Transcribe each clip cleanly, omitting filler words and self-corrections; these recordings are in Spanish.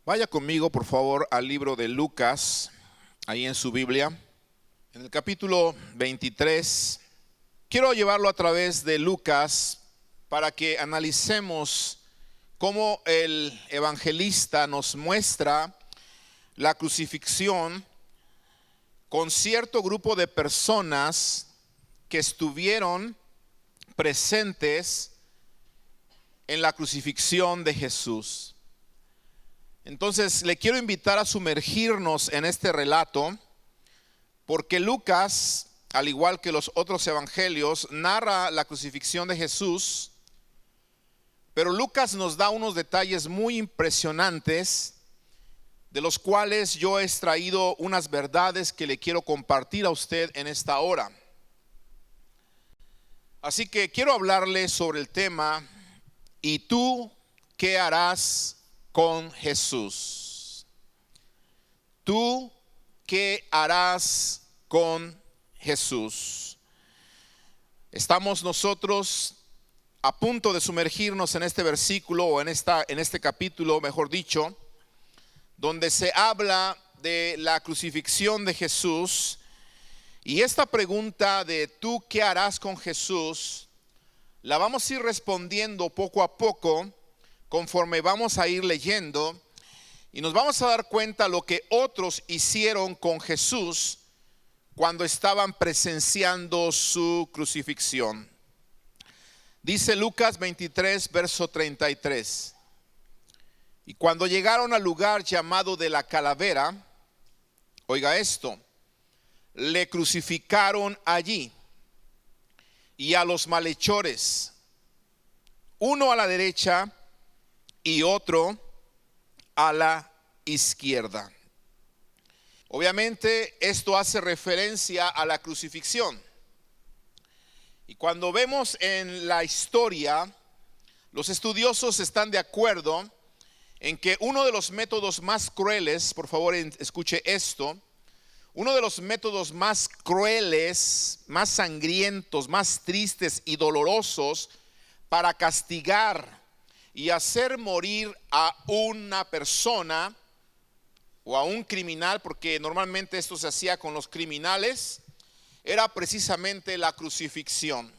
Vaya conmigo, por favor, al libro de Lucas, ahí en su Biblia, en el capítulo 23. Quiero llevarlo a través de Lucas para que analicemos cómo el evangelista nos muestra la crucifixión con cierto grupo de personas que estuvieron presentes en la crucifixión de Jesús. Entonces le quiero invitar a sumergirnos en este relato, porque Lucas, al igual que los otros evangelios, narra la crucifixión de Jesús, pero Lucas nos da unos detalles muy impresionantes, de los cuales yo he extraído unas verdades que le quiero compartir a usted en esta hora. Así que quiero hablarle sobre el tema: ¿y tú qué harás con Jesús? ¿Tú qué harás con Jesús? Estamos nosotros a punto de sumergirnos en este versículo, o en este capítulo, mejor dicho, donde se habla de la crucifixión de Jesús. Y esta pregunta de ¿tú qué harás con Jesús? La vamos a ir respondiendo poco a poco conforme vamos a ir leyendo, y nos vamos a dar cuenta lo que otros hicieron con Jesús cuando estaban presenciando su crucifixión. Dice Lucas 23, verso 33. Y cuando llegaron al lugar llamado de la Calavera, oiga esto, le crucificaron allí, y a los malhechores, uno a la derecha y otro a la izquierda. Obviamente esto hace referencia a la crucifixión. Y cuando vemos en la historia, los estudiosos están de acuerdo en que uno de los métodos más crueles, por favor escuche esto, uno de los métodos más crueles, más sangrientos, más tristes y dolorosos para castigar y hacer morir a una persona o a un criminal, porque normalmente esto se hacía con los criminales, era precisamente la crucifixión.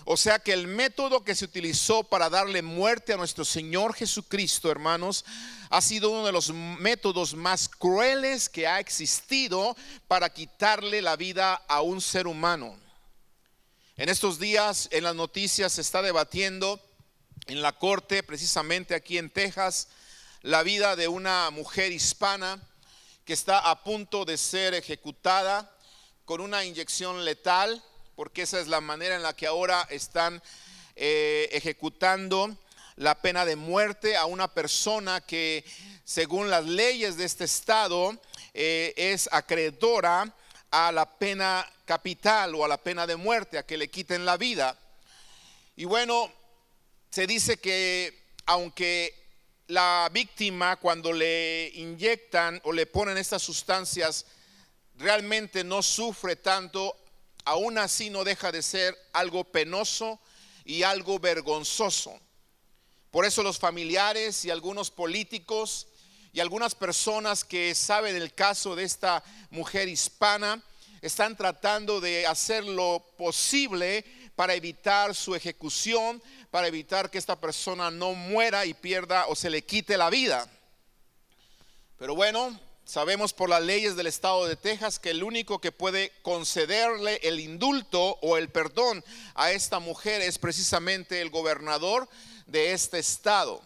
O sea que el método que se utilizó para darle muerte a nuestro Señor Jesucristo, hermanos, ha sido uno de los métodos más crueles que ha existido para quitarle la vida a un ser humano. En estos días en las noticias se está debatiendo en la corte, precisamente aquí en Texas, la vida de una mujer hispana que está a punto de ser ejecutada con una inyección letal, porque esa es la manera en la que ahora están ejecutando la pena de muerte a una persona que, según las leyes de este estado, es acreedora a la pena capital o a la pena de muerte, a que le quiten la vida. Y bueno, se dice que aunque la víctima, cuando le inyectan o le ponen estas sustancias, realmente no sufre tanto, aún así no deja de ser algo penoso y algo vergonzoso. Por eso los familiares y algunos políticos y algunas personas que saben el caso de esta mujer hispana están tratando de hacer lo posible para evitar su ejecución, para evitar que esta persona no muera y pierda o se le quite la vida. Pero bueno, sabemos por las leyes del estado de Texas que el único que puede concederle el indulto o el perdón a esta mujer es precisamente el gobernador de este estado.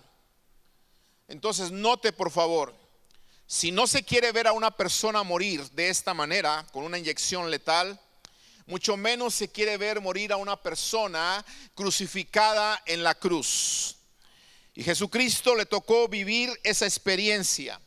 Entonces note, por favor, si no se quiere ver a una persona morir de esta manera, con una inyección letal, mucho menos se quiere ver morir a una persona crucificada en la cruz. Y Jesucristo le tocó vivir esa experiencia.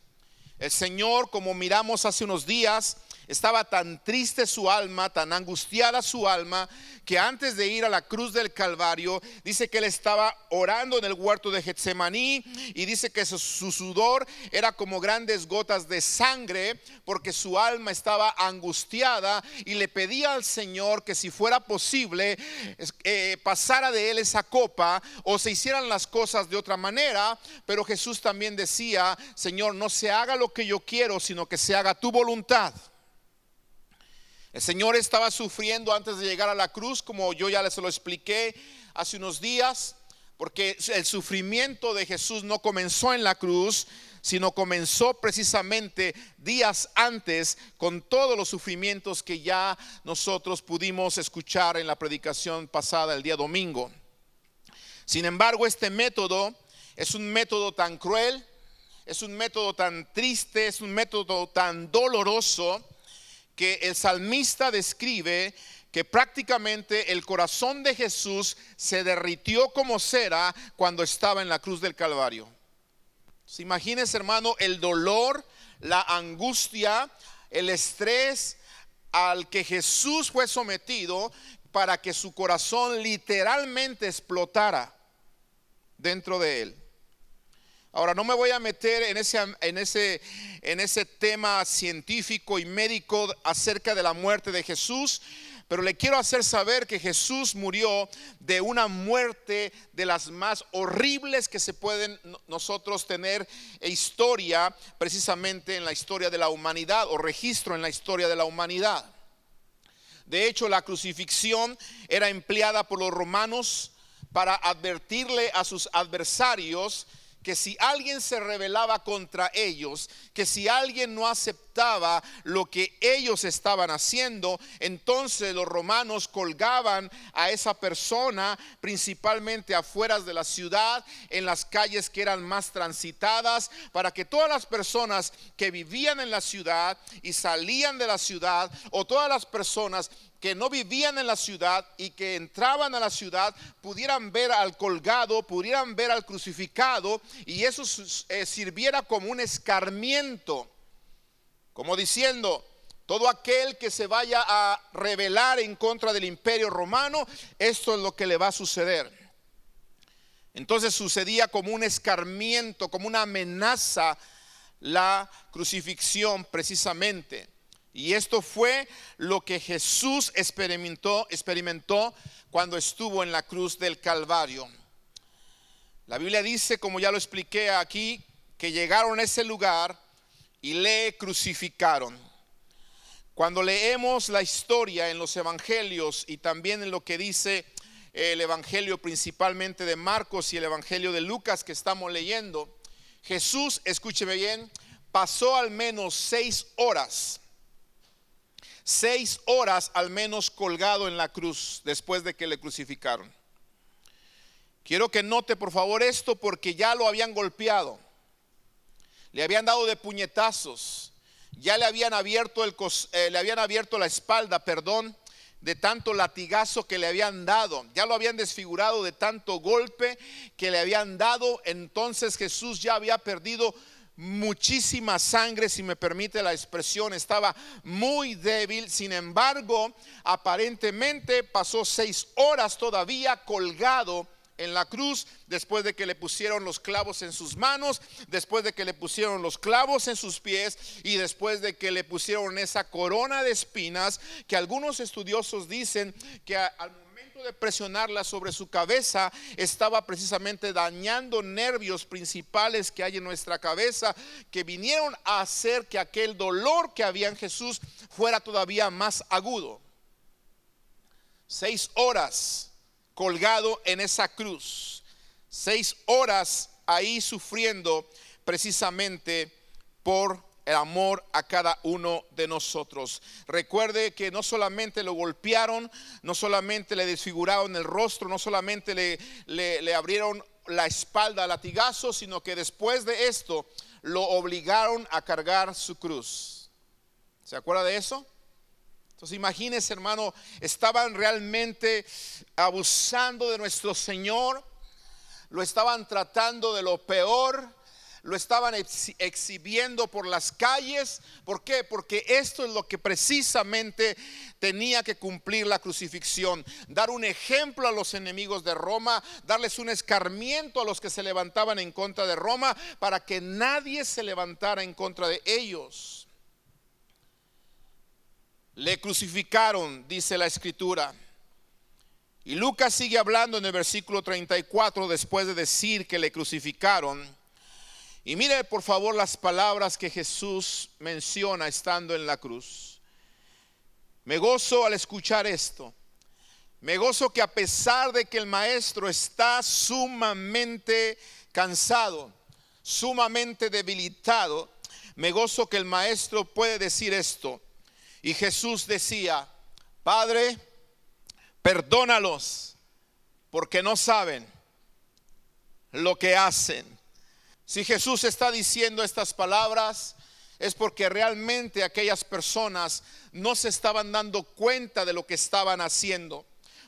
El Señor, como miramos hace unos días, Estaba tan triste su alma, tan angustiada su alma, que antes de ir a la cruz del Calvario, dice que él estaba orando en el huerto de Getsemaní, y dice que su sudor era como grandes gotas de sangre, porque su alma estaba angustiada, y le pedía al Señor que si fuera posible pasara de él esa copa, o se hicieran las cosas de otra manera. Pero Jesús también decía: Señor, no se haga lo que yo quiero, sino que se haga tu voluntad. El Señor estaba sufriendo antes de llegar a la cruz, como yo ya les lo expliqué hace unos días, porque el sufrimiento de Jesús no comenzó en la cruz, sino comenzó precisamente días antes, con todos los sufrimientos que ya nosotros pudimos escuchar en la predicación pasada el día domingo. Sin embargo, este método es un método tan cruel, es un método tan triste, es un método tan doloroso, que el salmista describe que prácticamente el corazón de Jesús se derritió como cera cuando estaba en la cruz del Calvario. Imagínense, hermano, el dolor, la angustia, el estrés al que Jesús fue sometido para que su corazón literalmente explotara dentro de él. Ahora, no me voy a meter en ese tema científico y médico acerca de la muerte de Jesús, pero le quiero hacer saber que Jesús murió de una muerte de las más horribles que se pueden nosotros tener historia, precisamente en la historia de la humanidad, o registro en la historia de la humanidad. De hecho, la crucifixión era empleada por los romanos para advertirle a sus adversarios que si alguien se rebelaba contra ellos, que si alguien no aceptaba lo que ellos estaban haciendo, entonces los romanos colgaban a esa persona principalmente afuera de la ciudad, en las calles que eran más transitadas, para que todas las personas que vivían en la ciudad y salían de la ciudad, o todas las personas que no vivían en la ciudad y que entraban a la ciudad, pudieran ver al colgado, pudieran ver al crucificado, y eso sirviera como un escarmiento, como diciendo: todo aquel que se vaya a rebelar en contra del imperio romano, esto es lo que le va a suceder. Entonces sucedía como un escarmiento, como una amenaza, la crucifixión precisamente. Y esto fue lo que Jesús experimentó cuando estuvo en la cruz del Calvario. La Biblia dice, como ya lo expliqué aquí, que llegaron a ese lugar y le crucificaron. Cuando leemos la historia en los evangelios, y también en lo que dice el evangelio principalmente de Marcos y el evangelio de Lucas que estamos leyendo, Jesús, escúcheme bien, pasó al menos 6 horas al menos colgado en la cruz después de que le crucificaron. Quiero que note por favor esto, porque ya lo habían golpeado, le habían dado de puñetazos, ya le habían abierto la espalda, de tanto latigazo que le habían dado, ya lo habían desfigurado de tanto golpe que le habían dado. Entonces Jesús ya había perdido muchísima sangre, si me permite la expresión, estaba muy débil. Sin embargo, aparentemente pasó 6 horas todavía colgado en la cruz, después de que le pusieron los clavos en sus manos, después de que le pusieron los clavos en sus pies, y después de que le pusieron esa corona de espinas que algunos estudiosos dicen que al momento de presionarla sobre su cabeza estaba precisamente dañando nervios principales que hay en nuestra cabeza, que vinieron a hacer que aquel dolor que había en Jesús fuera todavía más agudo. 6 horas colgado en esa cruz, 6 horas ahí sufriendo precisamente por el amor a cada uno de nosotros. Recuerde que no solamente lo golpearon, no solamente le desfiguraron el rostro, no solamente le abrieron la espalda a latigazos, sino que después de esto lo obligaron a cargar su cruz. ¿Se acuerda de eso? Entonces imagínense, hermano, estaban realmente abusando de nuestro Señor, lo estaban tratando de lo peor, lo estaban exhibiendo por las calles. ¿Por qué? Porque esto es lo que precisamente tenía que cumplir la crucifixión: dar un ejemplo a los enemigos de Roma, darles un escarmiento a los que se levantaban en contra de Roma, para que nadie se levantara en contra de ellos. Le crucificaron, dice la escritura. Y Lucas sigue hablando en el versículo 34, después de decir que le crucificaron. Y mire por favor las palabras que Jesús menciona estando en la cruz. Me gozo al escuchar esto. Me gozo que a pesar de que el maestro está sumamente cansado, sumamente debilitado, me gozo que el maestro puede decir esto. Y Jesús decía: Padre, perdónalos, porque no saben lo que hacen. Si Jesús está diciendo estas palabras, es porque realmente aquellas personas no se estaban dando cuenta de lo que estaban haciendo.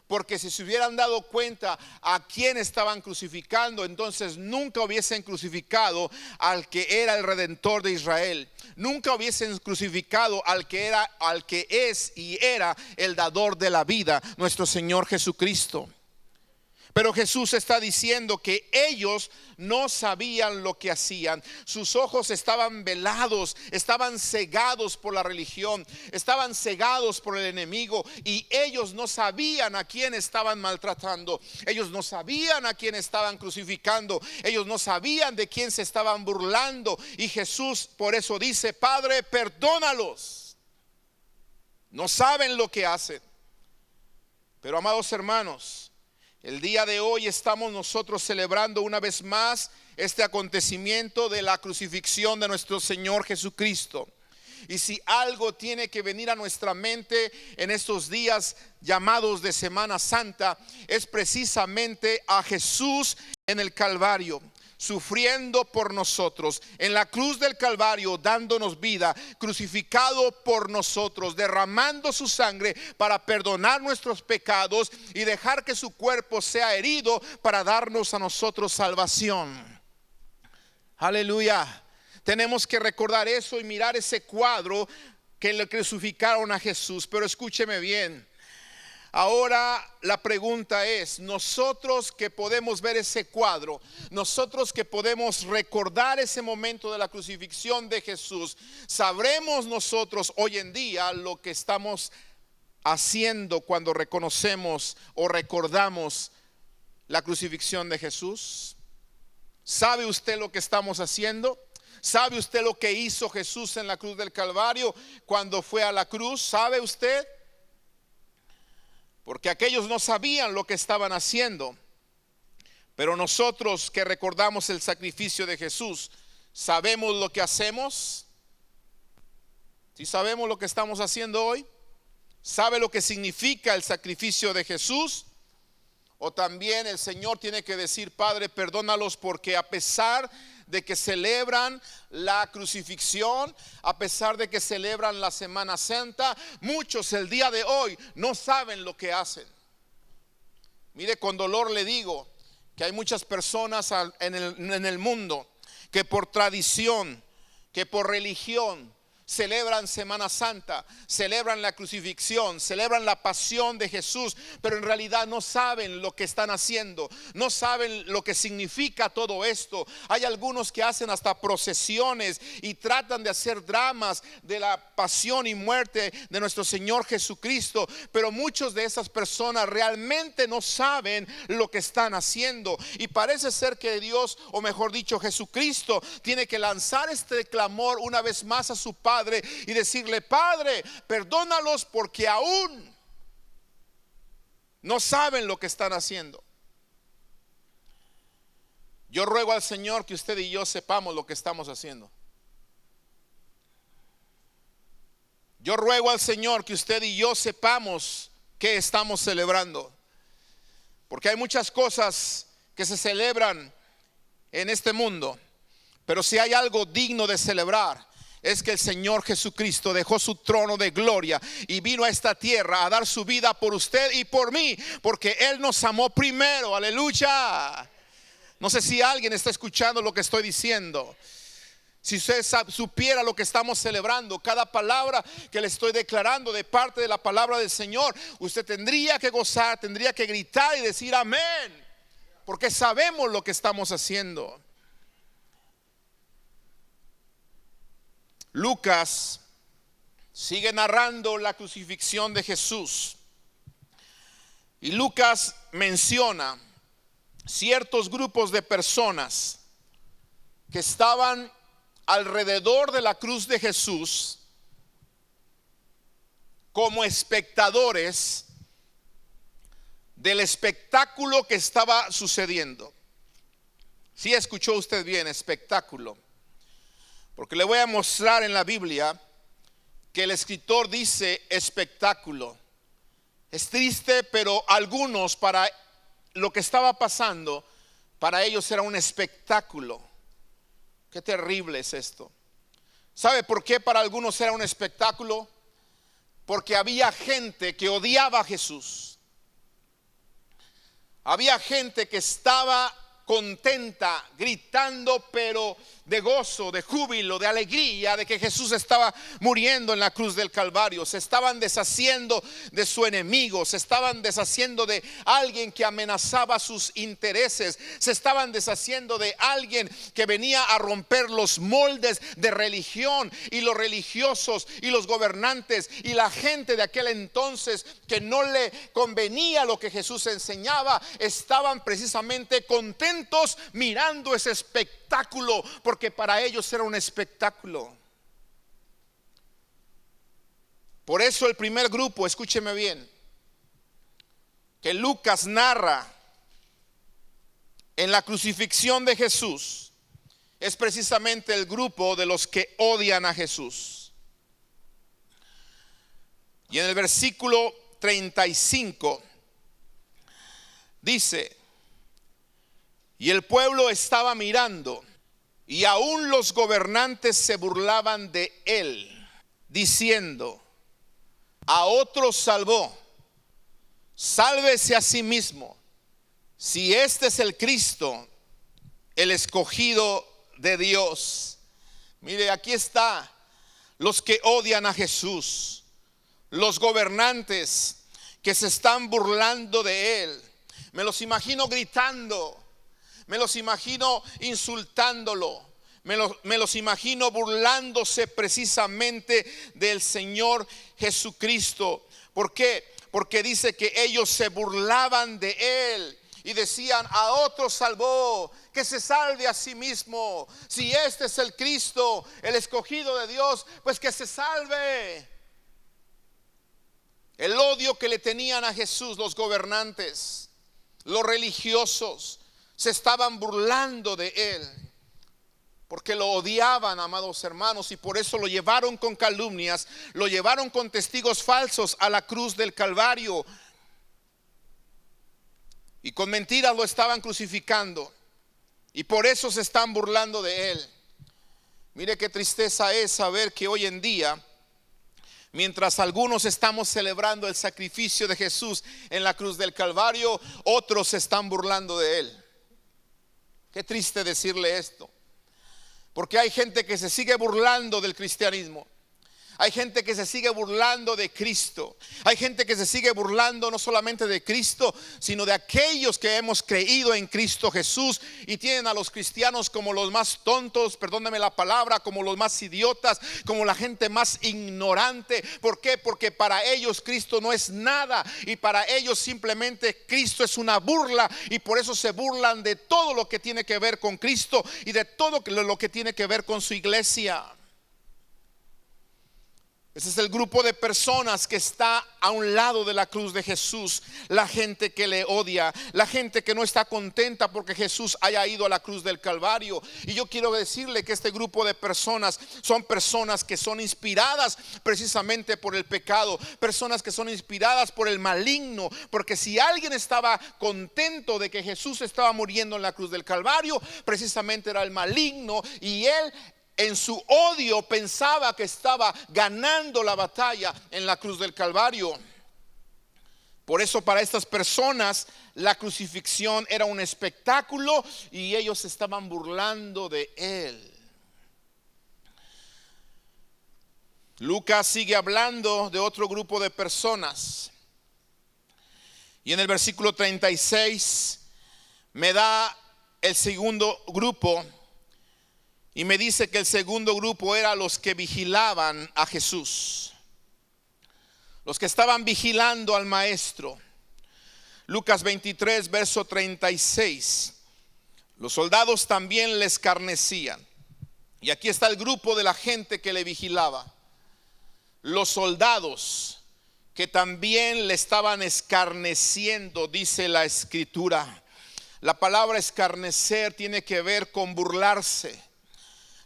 Porque si se hubieran dado cuenta a quién estaban crucificando, entonces nunca hubiesen crucificado al que era el Redentor de Israel. Nunca hubiesen crucificado al que es y era el dador de la vida, nuestro Señor Jesucristo. Pero Jesús está diciendo que ellos no sabían lo que hacían. Sus ojos estaban velados, estaban cegados por la religión, estaban cegados por el enemigo, y ellos no sabían a quién estaban maltratando. Ellos no sabían a quién estaban crucificando. Ellos no sabían de quién se estaban burlando. Y Jesús por eso dice: Padre, perdónalos. No saben lo que hacen. Pero amados hermanos, el día de hoy estamos nosotros celebrando una vez más este acontecimiento de la crucifixión de nuestro Señor Jesucristo. Y si algo tiene que venir a nuestra mente en estos días llamados de Semana Santa, es precisamente a Jesús en el Calvario, sufriendo por nosotros, en la cruz del Calvario, dándonos vida, crucificado por nosotros, derramando su sangre para perdonar nuestros pecados y dejar que su cuerpo sea herido para darnos a nosotros salvación. Aleluya. Tenemos que recordar eso y mirar ese cuadro que le crucificaron a Jesús. Pero escúcheme bien. Ahora la pregunta es: nosotros que podemos ver ese cuadro, nosotros que podemos recordar ese momento de la crucifixión de Jesús, ¿sabremos nosotros hoy en día lo que estamos haciendo cuando reconocemos o recordamos la crucifixión de Jesús? ¿Sabe usted lo que estamos haciendo? ¿Sabe usted lo que hizo Jesús en la cruz del Calvario cuando fue a la cruz? ¿Sabe usted? Porque aquellos no sabían lo que estaban haciendo. Pero nosotros que recordamos el sacrificio de Jesús, ¿sabemos lo que hacemos? ¿Sí sabemos lo que estamos haciendo hoy? ¿Sabe lo que significa el sacrificio de Jesús? O también el Señor tiene que decir: Padre, perdónalos, porque a pesar de que celebran la crucifixión, a pesar de que celebran la Semana Santa, muchos el día de hoy no saben lo que hacen. Mire, con dolor le digo que hay muchas personas en el mundo que por tradición, que por religión, celebran Semana Santa, celebran la crucifixión, celebran la pasión de Jesús, pero en realidad no saben lo que están haciendo, no saben lo que significa todo esto. Hay algunos que hacen hasta procesiones y tratan de hacer dramas de la pasión y muerte de nuestro Señor Jesucristo, pero muchos de esas personas realmente no saben lo que están haciendo. Y parece ser que Dios, o mejor dicho Jesucristo, tiene que lanzar este clamor una vez más a su Padre y decirle: Padre, perdónalos, porque aún no saben lo que están haciendo. Yo ruego al Señor que usted y yo sepamos lo que estamos haciendo. Yo ruego al Señor que usted y yo sepamos qué estamos celebrando, porque hay muchas cosas que se celebran en este mundo, pero si hay algo digno de celebrar, es que el Señor Jesucristo dejó su trono de gloria y vino a esta tierra a dar su vida por usted y por mí, porque Él nos amó primero. Aleluya. No sé si alguien está escuchando lo que estoy diciendo. Si usted supiera lo que estamos celebrando, cada palabra que le estoy declarando de parte de la palabra del Señor, usted tendría que gozar, tendría que gritar y decir amén, porque sabemos lo que estamos haciendo. Lucas sigue narrando la crucifixión de Jesús y Lucas menciona ciertos grupos de personas que estaban alrededor de la cruz de Jesús como espectadores del espectáculo que estaba sucediendo. Si escuchó usted bien, espectáculo, porque le voy a mostrar en la Biblia que el escritor dice espectáculo. Es triste, pero algunos, para lo que estaba pasando, para ellos era un espectáculo. Qué terrible es esto. ¿Sabe por qué para algunos era un espectáculo? Porque había gente que odiaba a Jesús. Había gente que estaba contenta, gritando, pero de gozo, de júbilo, de alegría, de que Jesús estaba muriendo en la cruz del Calvario. Se estaban deshaciendo de su enemigo, se estaban deshaciendo de alguien que amenazaba sus intereses, se estaban deshaciendo de alguien que venía a romper los moldes de religión, y los religiosos y los gobernantes y la gente de aquel entonces que no le convenía lo que Jesús enseñaba, estaban precisamente contentos mirando ese espectáculo, porque para ellos era un espectáculo. Por eso el primer grupo, escúcheme bien, que Lucas narra en la crucifixión de Jesús, es precisamente el grupo de los que odian a Jesús. Y en el versículo 35 dice: y el pueblo estaba mirando, y aún los gobernantes se burlaban de él, diciendo: a otro salvó, sálvese a sí mismo, si este es el Cristo, el escogido de Dios. Mire, aquí está los que odian a Jesús, los gobernantes que se están burlando de él. Me los imagino gritando, me los imagino insultándolo, me los imagino burlándose precisamente del Señor Jesucristo. ¿Por qué? Porque dice que ellos se burlaban de él y decían: a otro salvó, que se salve a sí mismo. Si este es el Cristo, el escogido de Dios, pues que se salve. El odio que le tenían a Jesús los gobernantes, los religiosos, se estaban burlando de él, porque lo odiaban, amados hermanos, y por eso lo llevaron con calumnias, lo llevaron con testigos falsos a la cruz del Calvario, y con mentiras lo estaban crucificando, y por eso se están burlando de él. Mire qué tristeza es saber que hoy en día, mientras algunos estamos celebrando el sacrificio de Jesús en la cruz del Calvario, otros se están burlando de él. Qué triste decirle esto, porque hay gente que se sigue burlando del cristianismo. Hay gente que se sigue burlando de Cristo. Hay gente que se sigue burlando no solamente de Cristo, sino de aquellos que hemos creído en Cristo Jesús, y tienen a los cristianos como los más tontos, perdóneme la palabra, como los más idiotas, como la gente más ignorante. ¿Por qué? Porque para ellos Cristo no es nada, y para ellos simplemente Cristo es una burla, y por eso se burlan de todo lo que tiene que ver con Cristo y de todo lo que tiene que ver con su iglesia. Ese es el grupo de personas que está a un lado de la cruz de Jesús. La gente que le odia, la gente que no está contenta porque Jesús haya ido a la cruz del Calvario. Y yo quiero decirle que este grupo de personas son personas que son inspiradas precisamente por el pecado, personas que son inspiradas por el maligno. Porque si alguien estaba contento de que Jesús estaba muriendo en la cruz del Calvario, precisamente era el maligno, y él en su odio pensaba que estaba ganando la batalla en la cruz del Calvario. Por eso para estas personas la crucifixión era un espectáculo y ellos se estaban burlando de él. Lucas sigue hablando de otro grupo de personas. Y en el versículo 36 me da el segundo grupo y me dice que el segundo grupo era los que vigilaban a Jesús. Los que estaban vigilando al maestro. Lucas 23, verso 36. Los soldados también le escarnecían. Y aquí está el grupo de la gente que le vigilaba. Los soldados que también le estaban escarneciendo, dice la escritura. La palabra escarnecer tiene que ver con burlarse.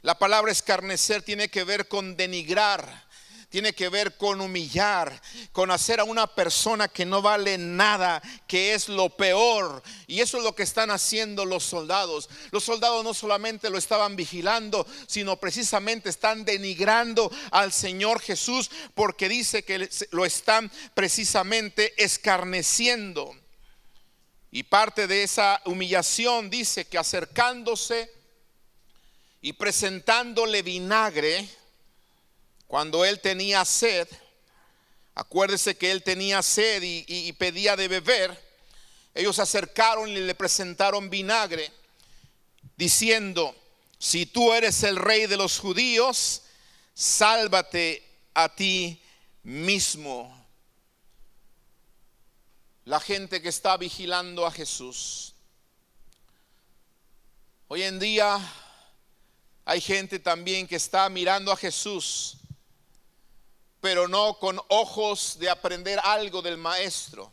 La palabra escarnecer tiene que ver con denigrar. Tiene que ver con humillar, con hacer a una persona que no vale nada, que es lo peor. Y eso es lo que están haciendo los soldados. Los soldados no solamente lo estaban vigilando, sino precisamente están denigrando al Señor Jesús, porque dice que lo están precisamente escarneciendo. Y parte de esa humillación dice que acercándose y presentándole vinagre, cuando él tenía sed, acuérdese que él tenía sed y pedía de beber, ellos se acercaron y le presentaron vinagre, diciendo: si tú eres el rey de los judíos, sálvate a ti mismo. La gente que está vigilando a Jesús. Hoy en día hay gente también que está mirando a Jesús, pero no con ojos de aprender algo del maestro,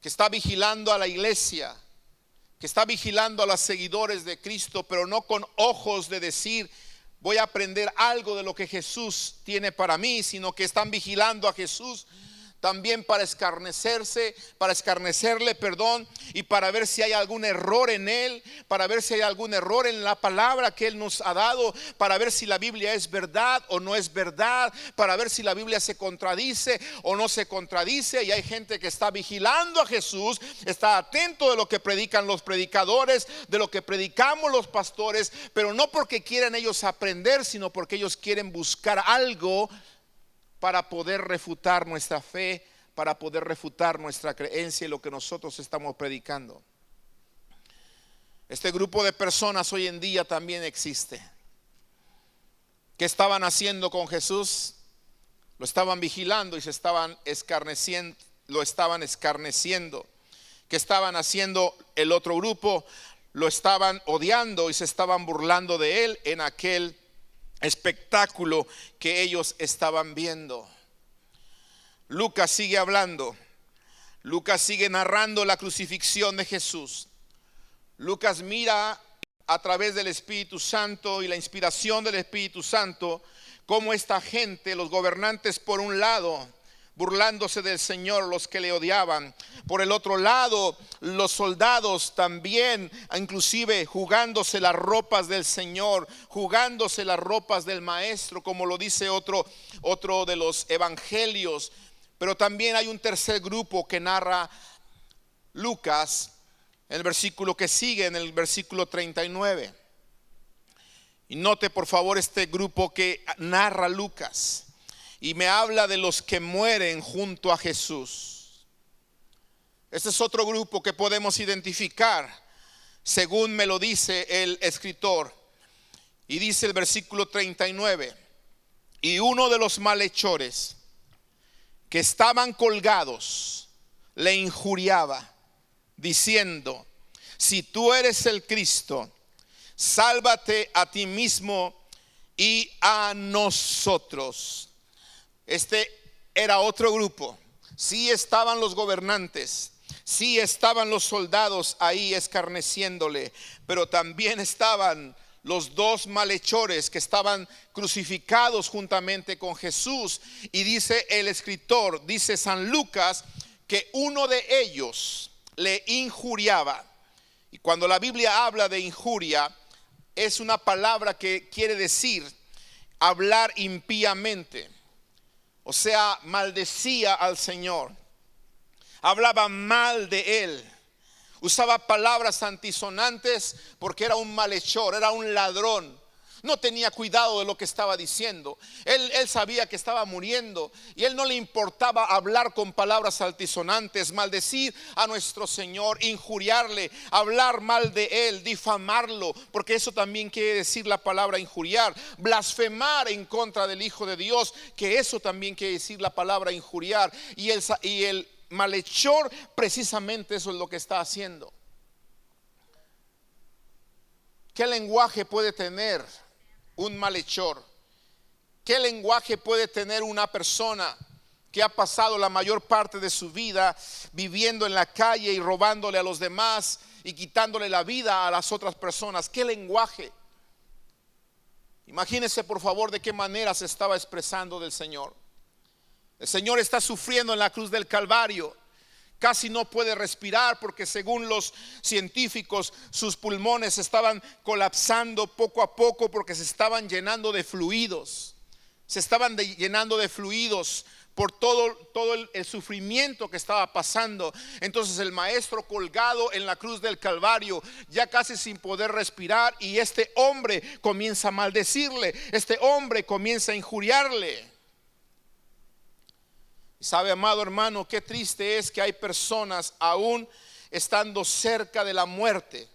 que está vigilando a la iglesia, que está vigilando a los seguidores de Cristo, pero no con ojos de decir: voy a aprender algo de lo que Jesús tiene para mí, sino que están vigilando a Jesús también para escarnecerle, y para ver si hay algún error en él, para ver si hay algún error en la palabra que él nos ha dado, para ver si la Biblia es verdad o no es verdad, para ver si la Biblia se contradice o no se contradice. Y hay gente que está vigilando a Jesús, está atento de lo que predican los predicadores, de lo que predicamos los pastores, pero no porque quieran ellos aprender, sino porque ellos quieren buscar algo para poder refutar nuestra fe, para poder refutar nuestra creencia y lo que nosotros estamos predicando. Este grupo de personas hoy en día también existe. ¿Qué estaban haciendo con Jesús? Lo estaban vigilando y se estaban escarneciendo, lo estaban escarneciendo. ¿Qué estaban haciendo el otro grupo? Lo estaban odiando y se estaban burlando de él en aquel espectáculo que ellos estaban viendo. Lucas sigue hablando. Lucas sigue narrando la crucifixión de Jesús. Lucas mira a través del Espíritu Santo y la inspiración del Espíritu Santo cómo esta gente, los gobernantes por un lado, burlándose del Señor, los que le odiaban. Por el otro lado, los soldados también, inclusive jugándose las ropas del Señor, jugándose las ropas del Maestro, como lo dice otro de los evangelios. Pero también hay un tercer grupo que narra Lucas, en el versículo que sigue, en el versículo 39. Y note por favor este grupo que narra Lucas. Y me habla de los que mueren junto a Jesús. Este es otro grupo que podemos identificar, según me lo dice el escritor. Y dice el versículo 39: y uno de los malhechores que estaban colgados le injuriaba, diciendo: si tú eres el Cristo, sálvate a ti mismo y a nosotros. Este era otro grupo. Sí estaban los gobernantes, sí estaban los soldados ahí escarneciéndole, pero también estaban los dos malhechores que estaban crucificados juntamente con Jesús. Y dice el escritor, dice San Lucas, que uno de ellos le injuriaba. Y cuando la Biblia habla de injuria, es una palabra que quiere decir hablar impíamente. O sea, maldecía al Señor. hablaba mal de él. Usaba palabras antisonantes porque era un malhechor, era un ladrón. No tenía cuidado de lo que estaba diciendo. Él sabía que estaba muriendo y él no le importaba hablar con palabras altisonantes, maldecir a nuestro Señor, injuriarle, hablar mal de él, difamarlo, porque eso también quiere decir la palabra injuriar, blasfemar en contra del Hijo de Dios, que eso también quiere decir la palabra injuriar. Y el malhechor precisamente eso es lo que está haciendo. ¿Qué lenguaje puede tener un malhechor? ¿Qué lenguaje puede tener una persona que ha pasado la mayor parte de su vida viviendo en la calle y robándole a los demás y quitándole la vida a las otras personas? ¿Qué lenguaje? Imagínense por favor de qué manera se estaba expresando del Señor. El Señor está sufriendo en la cruz del Calvario. Casi no puede respirar porque según los científicos sus pulmones estaban colapsando poco a poco porque se estaban llenando de fluidos. Se estaban llenando de fluidos por todo el sufrimiento que estaba pasando. Entonces el maestro colgado en la cruz del Calvario, ya casi sin poder respirar, y este hombre comienza a maldecirle, este hombre comienza a injuriarle. ¿Sabe, amado hermano, qué triste es que hay personas aún estando cerca de la muerte,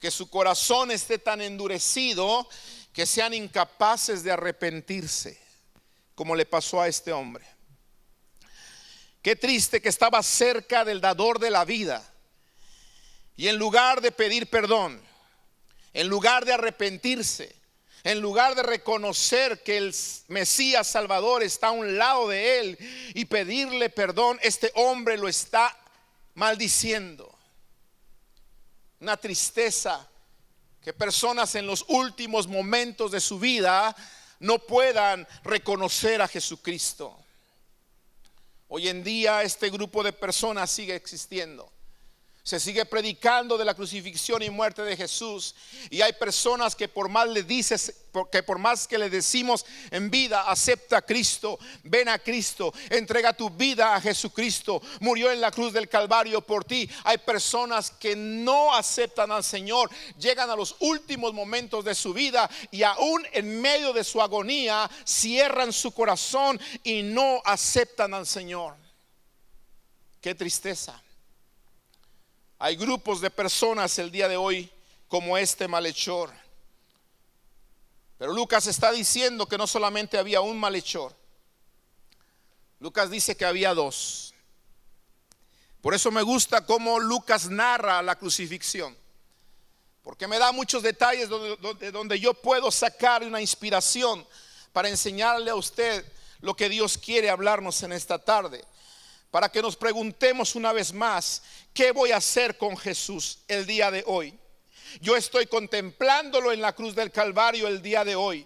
que su corazón esté tan endurecido que sean incapaces de arrepentirse, como le pasó a este hombre? Qué triste que estaba cerca del dador de la vida y en lugar de pedir perdón, en lugar de arrepentirse, en lugar de reconocer que el Mesías Salvador está a un lado de él y pedirle perdón, este hombre lo está maldiciendo. Una tristeza que personas en los últimos momentos de su vida no puedan reconocer a Jesucristo. Hoy en día este grupo de personas sigue existiendo. Se sigue predicando de la crucifixión y muerte de Jesús, y hay personas que por más que le decimos en vida, acepta a Cristo, ven a Cristo, entrega tu vida a Jesucristo, murió en la cruz del Calvario por ti. Hay personas que no aceptan al Señor, llegan a los últimos momentos de su vida y aún en medio de su agonía cierran su corazón y no aceptan al Señor. Qué tristeza. Hay grupos de personas el día de hoy como este malhechor. Pero Lucas está diciendo que no solamente había un malhechor. Lucas dice que había dos. Por eso me gusta cómo Lucas narra la crucifixión, porque me da muchos detalles donde yo puedo sacar una inspiración para enseñarle a usted lo que Dios quiere hablarnos en esta tarde. Para que nos preguntemos una vez más, ¿qué voy a hacer con Jesús el día de hoy? Yo estoy contemplándolo en la cruz del Calvario el día de hoy,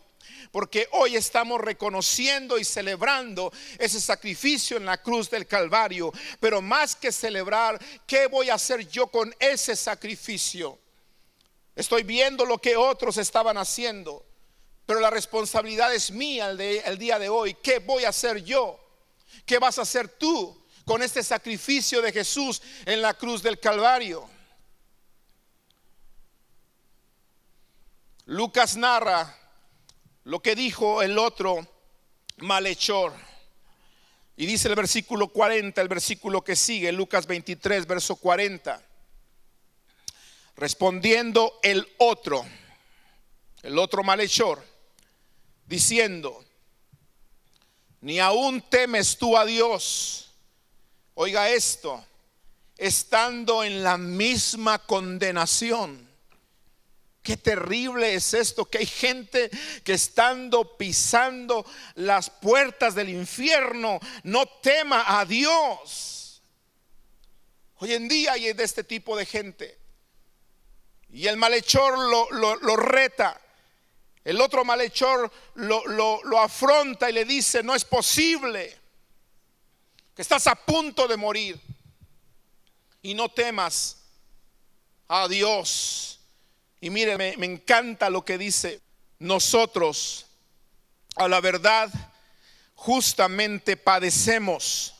porque hoy estamos reconociendo y celebrando ese sacrificio en la cruz del Calvario. Pero más que celebrar, ¿qué voy a hacer yo con ese sacrificio? Estoy viendo lo que otros estaban haciendo, pero la responsabilidad es mía el día de hoy. ¿Qué voy a hacer yo? ¿Qué vas a hacer tú con este sacrificio de Jesús en la cruz del Calvario? Lucas narra lo que dijo el otro malhechor. Y dice el versículo 40, el versículo que sigue, Lucas 23, verso 40. Respondiendo el otro malhechor, diciendo: ¿ni aún temes tú a Dios? Oiga esto, estando en la misma condenación. Qué terrible es esto, que hay gente que estando pisando las puertas del infierno no tema a Dios. Hoy en día hay de este tipo de gente, y el malhechor lo reta. El otro malhechor lo afronta y le dice: no es posible, que estás a punto de morir y no temas a Dios. Y mire, me encanta lo que dice: nosotros a la verdad justamente padecemos,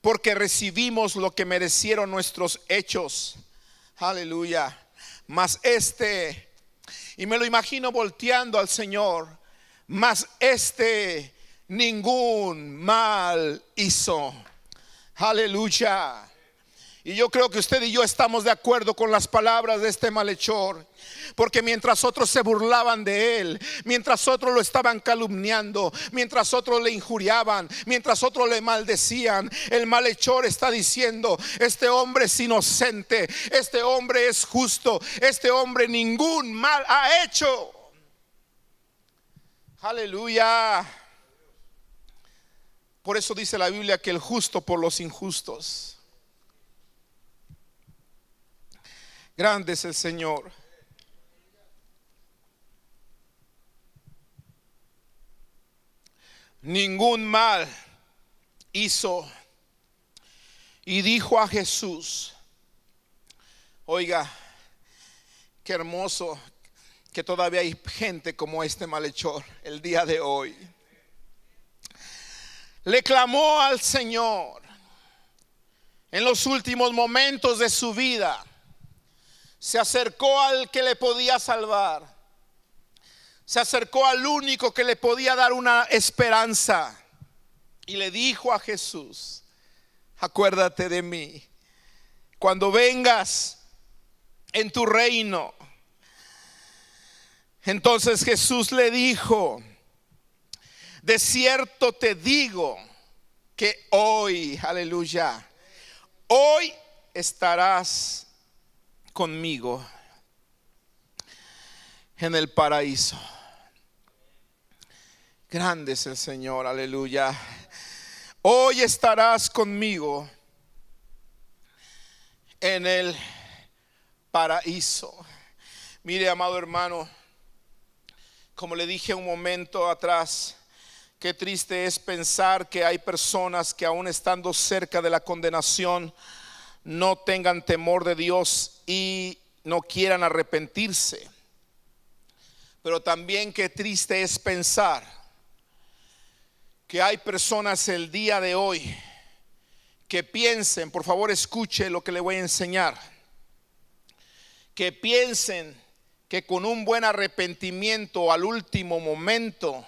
porque recibimos lo que merecieron nuestros hechos. Aleluya. Mas y me lo imagino volteando al Señor, mas ningún mal hizo. Aleluya. Y yo creo que usted y yo estamos de acuerdo con las palabras de este malhechor, porque mientras otros se burlaban de él, mientras otros lo estaban calumniando, mientras otros le injuriaban, mientras otros le maldecían, el malhechor está diciendo: este hombre es inocente, este hombre es justo, este hombre ningún mal ha hecho. Aleluya. Por eso dice la Biblia que el justo por los injustos. Grande es el Señor. Ningún mal hizo. Y dijo a Jesús: oiga, qué hermoso que todavía hay gente como este malhechor el día de hoy. Le clamó al Señor en los últimos momentos de su vida. Se acercó al que le podía salvar. Se acercó al único que le podía dar una esperanza. Y le dijo a Jesús: acuérdate de mí cuando vengas en tu reino. Entonces Jesús le dijo: de cierto te digo que hoy, aleluya, hoy estarás conmigo en el paraíso. Grande es el Señor, aleluya. Hoy estarás conmigo en el paraíso. Mire, amado hermano, como le dije un momento atrás, qué triste es pensar que hay personas que aún estando cerca de la condenación no tengan temor de Dios y no quieran arrepentirse. Pero también qué triste es pensar que hay personas el día de hoy que piensen, por favor escuche lo que le voy a enseñar, que piensen que con un buen arrepentimiento al último momento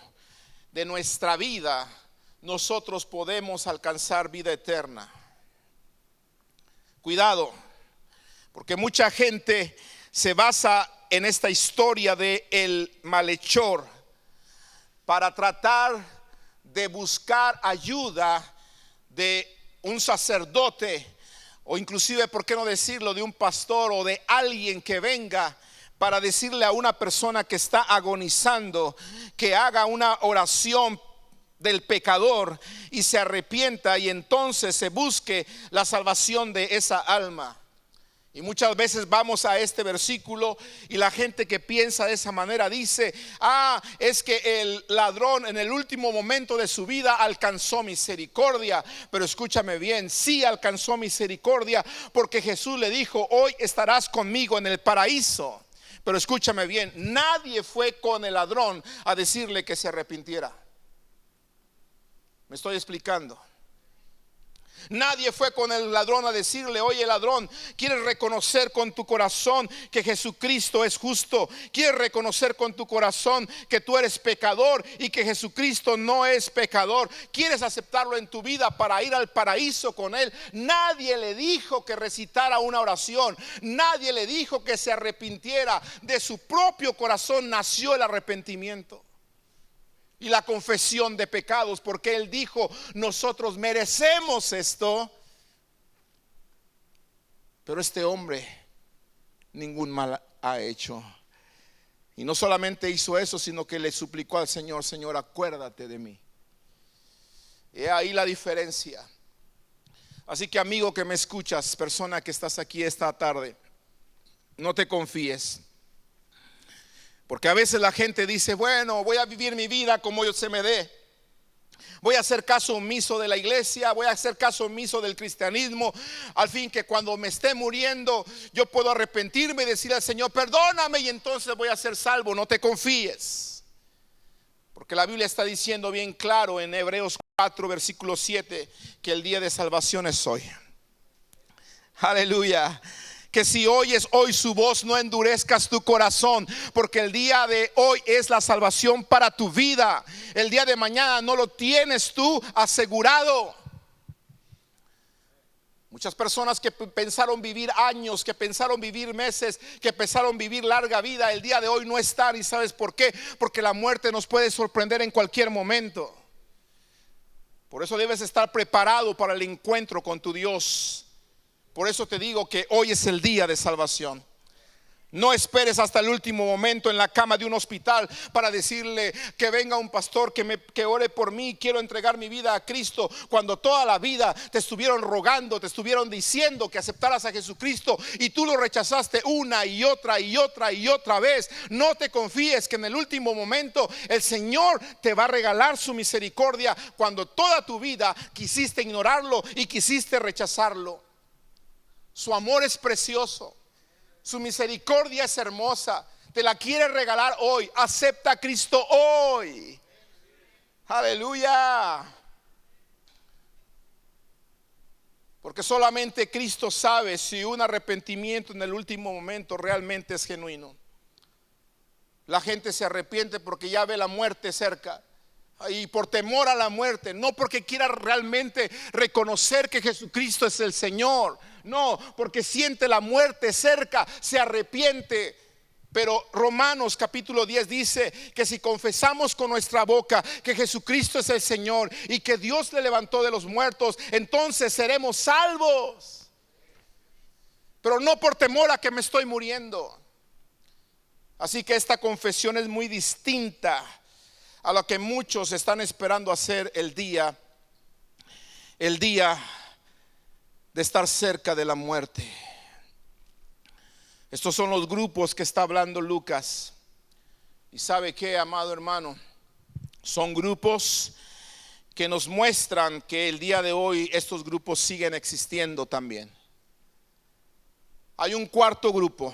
de nuestra vida nosotros podemos alcanzar vida eterna. Cuidado, porque mucha gente se basa en esta historia de el malhechor para tratar de buscar ayuda de un sacerdote, o inclusive, ¿por qué no decirlo?, de un pastor o de alguien que venga para decirle a una persona que está agonizando que haga una oración del pecador y se arrepienta, y entonces se busque la salvación de esa alma. Y muchas veces vamos a este versículo y la gente que piensa de esa manera dice: es que el ladrón en el último momento de su vida alcanzó misericordia. Pero escúchame bien, sí alcanzó misericordia, porque Jesús le dijo: hoy estarás conmigo en el paraíso. Pero escúchame bien, nadie fue con el ladrón a decirle que se arrepintiera. ¿Me estoy explicando? Nadie fue con el ladrón a decirle: oye, ladrón, ¿quieres reconocer con tu corazón que Jesucristo es justo? ¿Quieres reconocer con tu corazón que tú eres pecador y que Jesucristo no es pecador? ¿Quieres aceptarlo en tu vida para ir al paraíso con él? Nadie le dijo que recitara una oración. Nadie le dijo que se arrepintiera. De su propio corazón nació el arrepentimiento y la confesión de pecados, porque él dijo: nosotros merecemos esto, pero este hombre ningún mal ha hecho. Y no solamente hizo eso, sino que le suplicó al Señor: Señor, acuérdate de mí. Y ahí la diferencia. Así que, amigo que me escuchas, persona que estás aquí esta tarde, no te confíes. Porque a veces la gente dice: bueno, voy a vivir mi vida como yo se me dé. Voy a hacer caso omiso de la iglesia, voy a hacer caso omiso del cristianismo, al fin que cuando me esté muriendo yo puedo arrepentirme y decirle al Señor: perdóname, y entonces voy a ser salvo. No te confíes, Porque la Biblia está diciendo bien claro en Hebreos 4 versículo 7 que el día de salvación es hoy. Aleluya. Que si oyes hoy su voz, no endurezcas tu corazón, porque el día de hoy es la salvación para tu vida. El día de mañana no lo tienes tú asegurado. Muchas personas que pensaron vivir años, que pensaron vivir meses, que pensaron vivir larga vida, el día de hoy no están. ¿Y sabes por qué? Porque la muerte nos puede sorprender en cualquier momento. Por eso debes estar preparado para el encuentro con tu Dios. Por eso te digo que hoy es el día de salvación. No esperes hasta el último momento en la cama de un hospital para decirle que venga un pastor que ore por mí, quiero entregar mi vida a Cristo, cuando toda la vida te estuvieron rogando, te estuvieron diciendo que aceptaras a Jesucristo y tú lo rechazaste una y otra y otra y otra vez. No te confíes que en el último momento el Señor te va a regalar su misericordia cuando toda tu vida quisiste ignorarlo y quisiste rechazarlo. Su amor es precioso. Su misericordia es hermosa. Te la quiere regalar hoy. Acepta a Cristo hoy. Aleluya. Porque solamente Cristo sabe si un arrepentimiento en el último momento realmente es genuino. La gente se arrepiente porque ya ve la muerte cerca. Y por temor a la muerte, no porque quiera realmente reconocer que Jesucristo es el Señor, no, porque siente la muerte cerca, se arrepiente. Pero Romanos capítulo 10 dice que si confesamos con nuestra boca que Jesucristo es el Señor y que Dios le levantó de los muertos, entonces seremos salvos. Pero no por temor a que me estoy muriendo. Así que esta confesión es muy distinta a lo que muchos están esperando hacer el día de estar cerca de la muerte. Estos son los grupos que está hablando Lucas. Y sabe qué, amado hermano, son grupos que nos muestran que el día de hoy estos grupos siguen existiendo también. Hay un cuarto grupo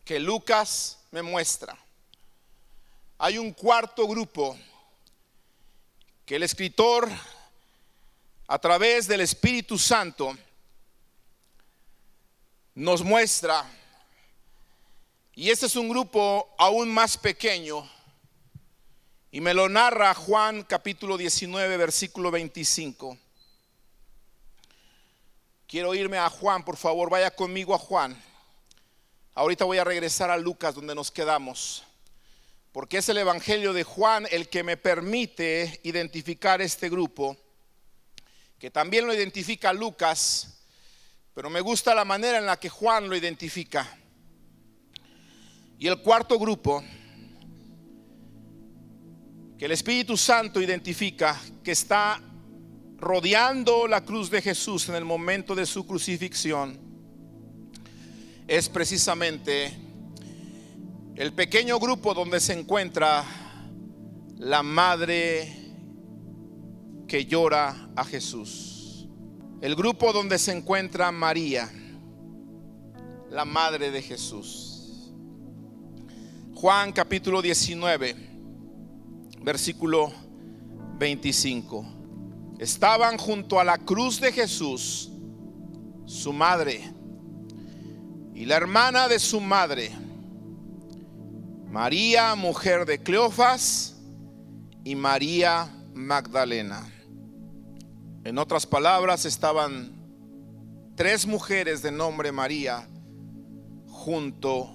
que Lucas me muestra. Hay un cuarto grupo que el escritor, a través del Espíritu Santo, nos muestra. Y este es un grupo aún más pequeño. Y me lo narra Juan capítulo 19 versículo 25. Quiero irme a Juan, por favor, vaya conmigo a Juan. Ahorita voy a regresar a Lucas donde nos quedamos. Porque es el evangelio de Juan el que me permite identificar este grupo, que también lo identifica Lucas, pero me gusta la manera en la que Juan lo identifica. Y el cuarto grupo que el Espíritu Santo identifica, que está rodeando la cruz de Jesús en el momento de su crucifixión, es precisamente el pequeño grupo donde se encuentra la madre que llora a Jesús. El grupo donde se encuentra María, la madre de Jesús. Juan capítulo 19, versículo 25. Estaban junto a la cruz de Jesús su madre y la hermana de su madre, María, mujer de Cleofas, y María Magdalena. En otras palabras, estaban tres mujeres de nombre María junto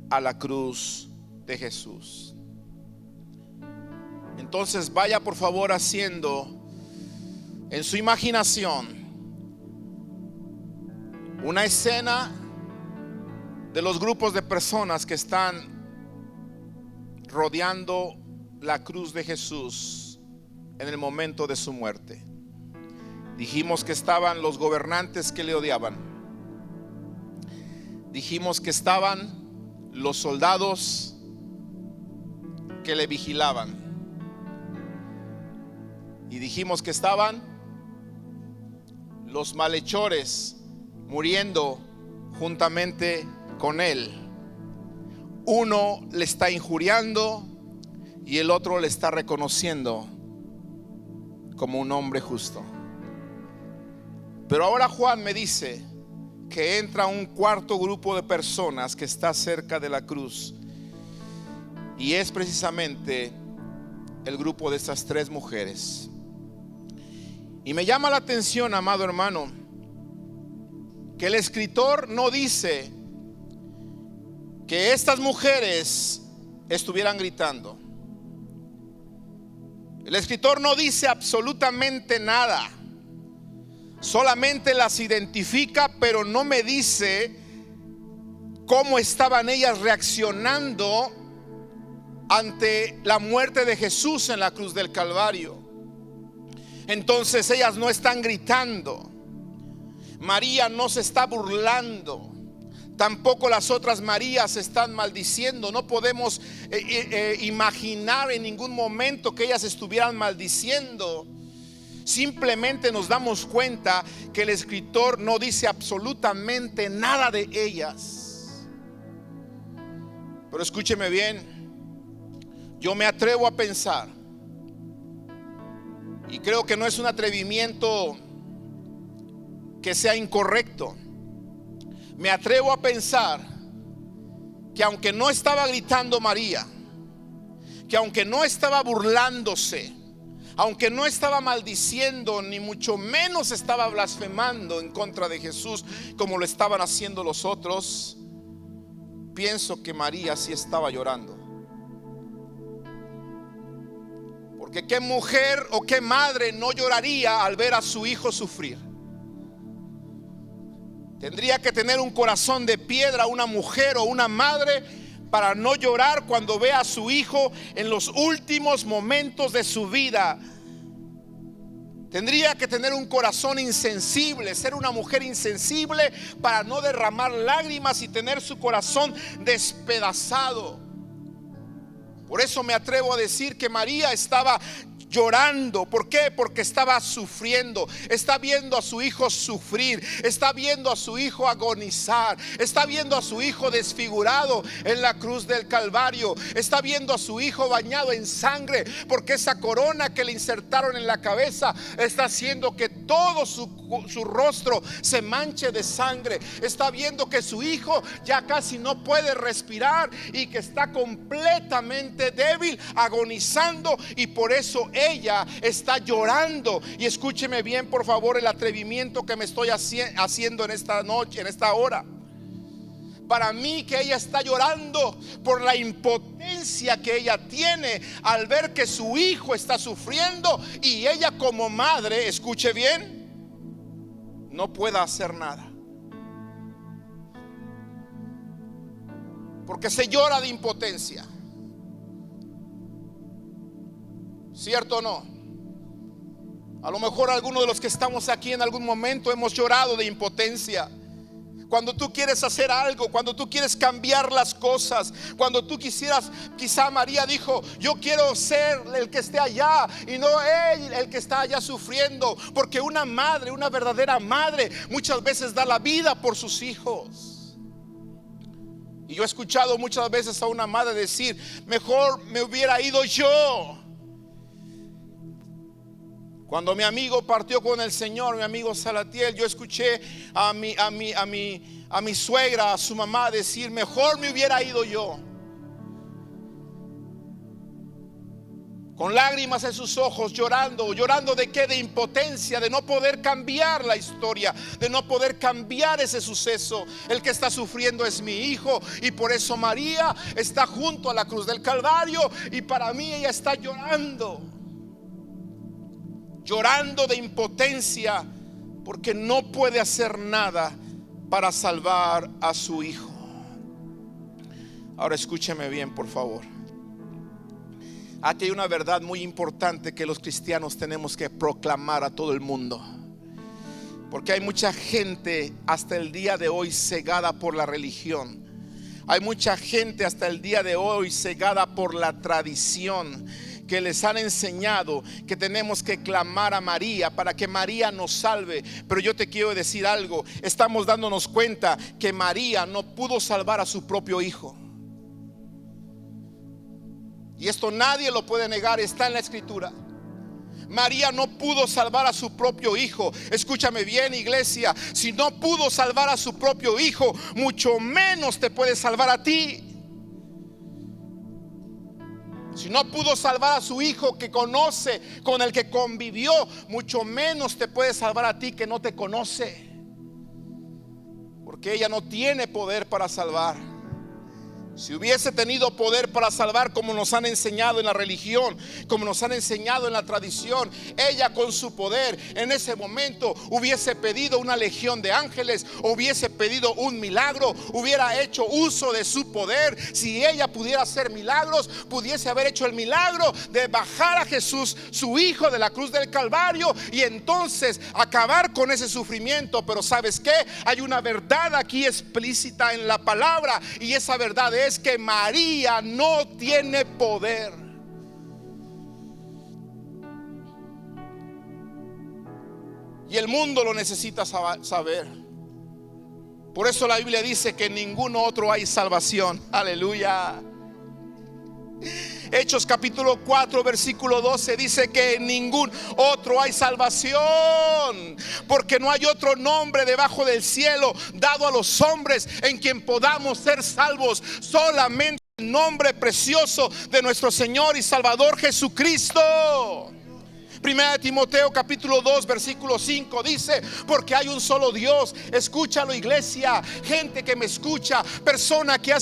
a la cruz de Jesús. Entonces vaya por favor haciendo en su imaginación una escena de los grupos de personas que están rodeando la cruz de Jesús en el momento de su muerte. Dijimos que estaban los gobernantes que le odiaban. Dijimos que estaban los soldados que le vigilaban. Y dijimos que estaban los malhechores muriendo juntamente con él. Uno le está injuriando, y el otro le está reconociendo como un hombre justo. Pero ahora Juan me dice que entra un cuarto grupo de personas que está cerca de la cruz, y es precisamente el grupo de estas tres mujeres. Y me llama la atención, amado hermano, que el escritor no dice que estas mujeres estuvieran gritando. El escritor no dice absolutamente nada, solamente las identifica, pero no me dice cómo estaban ellas reaccionando ante la muerte de Jesús en la cruz del Calvario. Entonces ellas no están gritando, María no se está burlando, tampoco las otras Marías están maldiciendo. No podemos imaginar en ningún momento que ellas estuvieran maldiciendo. Simplemente nos damos cuenta que el escritor no dice absolutamente nada de ellas. Pero escúcheme bien, yo me atrevo a pensar, y creo que no es un atrevimiento que sea incorrecto, me atrevo a pensar que aunque no estaba gritando María, que aunque no estaba burlándose, aunque no estaba maldiciendo, ni mucho menos estaba blasfemando en contra de Jesús como lo estaban haciendo los otros, pienso que María sí estaba llorando. Porque qué mujer o qué madre no lloraría al ver a su hijo sufrir. Tendría que tener un corazón de piedra una mujer o una madre para no llorar cuando ve a su hijo en los últimos momentos de su vida. Tendría que tener un corazón insensible, ser una mujer insensible para no derramar lágrimas y tener su corazón despedazado. Por eso me atrevo a decir que María estaba llorando. ¿Por qué? Porque estaba sufriendo. Está viendo a su hijo sufrir. Está viendo a su hijo agonizar. Está viendo a su hijo desfigurado en la cruz del Calvario. Está viendo a su hijo bañado en sangre, porque esa corona que le insertaron en la cabeza está haciendo que todo su rostro se manche de sangre. Está viendo que su hijo ya casi no puede respirar y que está completamente débil, agonizando, y por eso ella está llorando. Y escúcheme bien, por favor, el atrevimiento que me estoy haciendo en esta noche, en esta hora. Para mí que ella está llorando por la impotencia que ella tiene al ver que su hijo está sufriendo y ella como madre, escuche bien, no pueda hacer nada. Porque se llora de impotencia. ¿Cierto o no? A lo mejor algunos de los que estamos aquí en algún momento hemos llorado de impotencia. Cuando tú quieres hacer algo, cuando tú quieres cambiar las cosas, cuando tú quisieras, quizá María dijo: yo quiero ser el que esté allá y no él el que está allá sufriendo. Porque una madre, una verdadera madre, muchas veces da la vida por sus hijos. Y yo he escuchado muchas veces a una madre decir: mejor me hubiera ido yo. Cuando mi amigo partió con el Señor, mi amigo Salatiel, yo escuché a mi suegra, a su mamá decir: mejor me hubiera ido yo. Con lágrimas en sus ojos, llorando. ¿Llorando de qué? De impotencia, de no poder cambiar la historia, de no poder cambiar ese suceso. El que está sufriendo es mi hijo, y por eso María está junto a la cruz del Calvario, y para mí ella está llorando. Llorando de impotencia porque no puede hacer nada para salvar a su hijo. Ahora escúcheme bien, por favor. Aquí hay una verdad muy importante que los cristianos tenemos que proclamar a todo el mundo. Porque hay mucha gente hasta el día de hoy cegada por la religión. Hay mucha gente hasta el día de hoy cegada por la tradición, que les han enseñado que tenemos que clamar a María para que María nos salve. Pero yo te quiero decir algo: estamos dándonos cuenta que María no pudo salvar a su propio hijo. Y esto nadie lo puede negar, está en la escritura. María no pudo salvar a su propio hijo. Escúchame bien, iglesia, si no pudo salvar a su propio hijo, mucho menos te puede salvar a ti. Si no pudo salvar a su hijo que conoce, con el que convivió, mucho menos te puede salvar a ti que no te conoce. Porque ella no tiene poder para salvar. Si hubiese tenido poder para salvar, como nos han enseñado en la religión, como nos han enseñado en la tradición, ella con su poder en ese momento hubiese pedido una legión de ángeles, hubiese pedido un milagro, hubiera hecho uso de su poder. Si ella pudiera hacer milagros, pudiese haber hecho el milagro de bajar a Jesús, su hijo, de la cruz del Calvario, y entonces acabar con ese sufrimiento. Pero ¿sabes qué? Hay una verdad aquí explícita en la palabra, y esa verdad es que María no tiene poder. Y el mundo lo necesita saber. Por eso la Biblia dice que en ningún otro hay salvación. Aleluya. Hechos capítulo 4 versículo 12 dice que en ningún otro hay salvación, porque no hay otro nombre debajo del cielo dado a los hombres en quien podamos ser salvos, solamente el nombre precioso de nuestro Señor y Salvador Jesucristo. Primera de Timoteo capítulo 2 versículo 5 dice: porque hay un solo Dios. Escúchalo, iglesia, gente que me escucha, persona que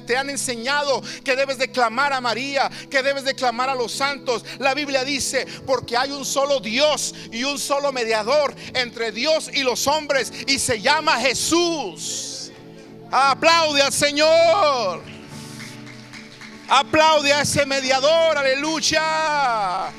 te han enseñado que debes de clamar a María, que debes de clamar a los santos. La Biblia dice: porque hay un solo Dios y un solo mediador entre Dios y los hombres, y se llama Jesús. Aplaude al Señor, aplaude a ese mediador. Aleluya.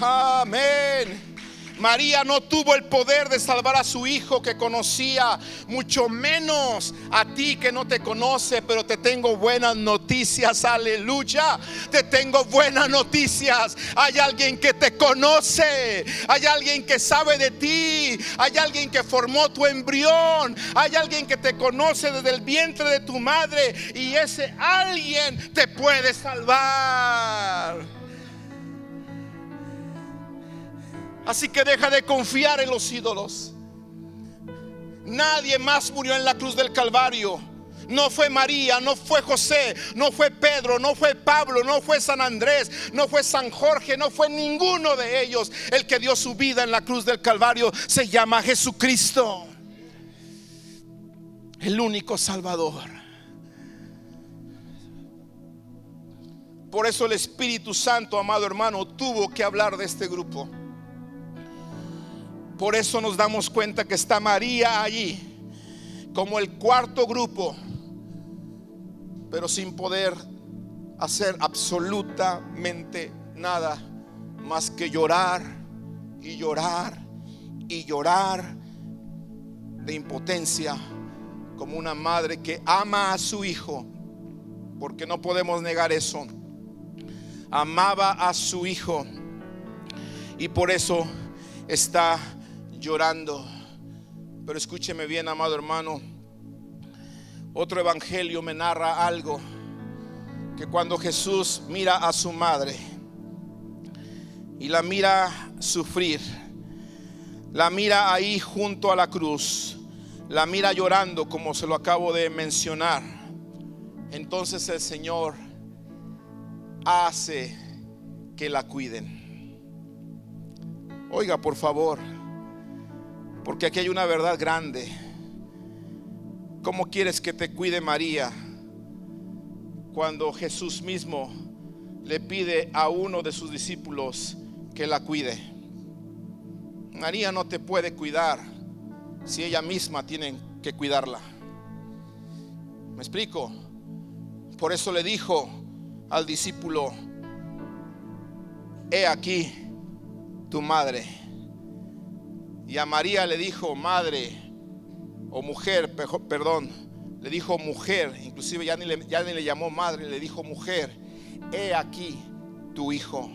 Amén. María no tuvo el poder de salvar a su hijo que conocía, mucho menos a ti que no te conoce. Pero te tengo buenas noticias, aleluya. Te tengo buenas noticias. Hay alguien que te conoce, hay alguien que sabe de ti, hay alguien que formó tu embrión, hay alguien que te conoce desde el vientre de tu madre, y ese alguien te puede salvar. Así que deja de confiar en los ídolos. Nadie más murió en la cruz del Calvario. No fue María, no fue José, no fue Pedro, no fue Pablo, no fue San Andrés, no fue San Jorge, no fue ninguno de ellos. El que dio su vida en la cruz del Calvario se llama Jesucristo, el único Salvador. Por eso el Espíritu Santo, amado hermano, tuvo que hablar de este grupo. Por eso nos damos cuenta que está María allí como el cuarto grupo, pero sin poder hacer absolutamente nada más que llorar y llorar y llorar de impotencia, como una madre que ama a su hijo, porque no podemos negar eso. Amaba a su hijo y por eso está llorando. Pero escúcheme bien, amado hermano, otro evangelio me narra algo, que cuando Jesús mira a su madre y la mira sufrir, la mira ahí junto a la cruz, la mira llorando como se lo acabo de mencionar, entonces el Señor hace que la cuiden. Oiga, por favor, porque aquí hay una verdad grande. ¿Cómo quieres que te cuide María cuando Jesús mismo le pide a uno de sus discípulos que la cuide? María no te puede cuidar si ella misma tiene que cuidarla. ¿Me explico? Por eso le dijo al discípulo: he aquí tu madre. Y a María le dijo madre o mujer, perdón, le dijo mujer, inclusive ya ni le llamó madre, le dijo mujer, he aquí tu hijo.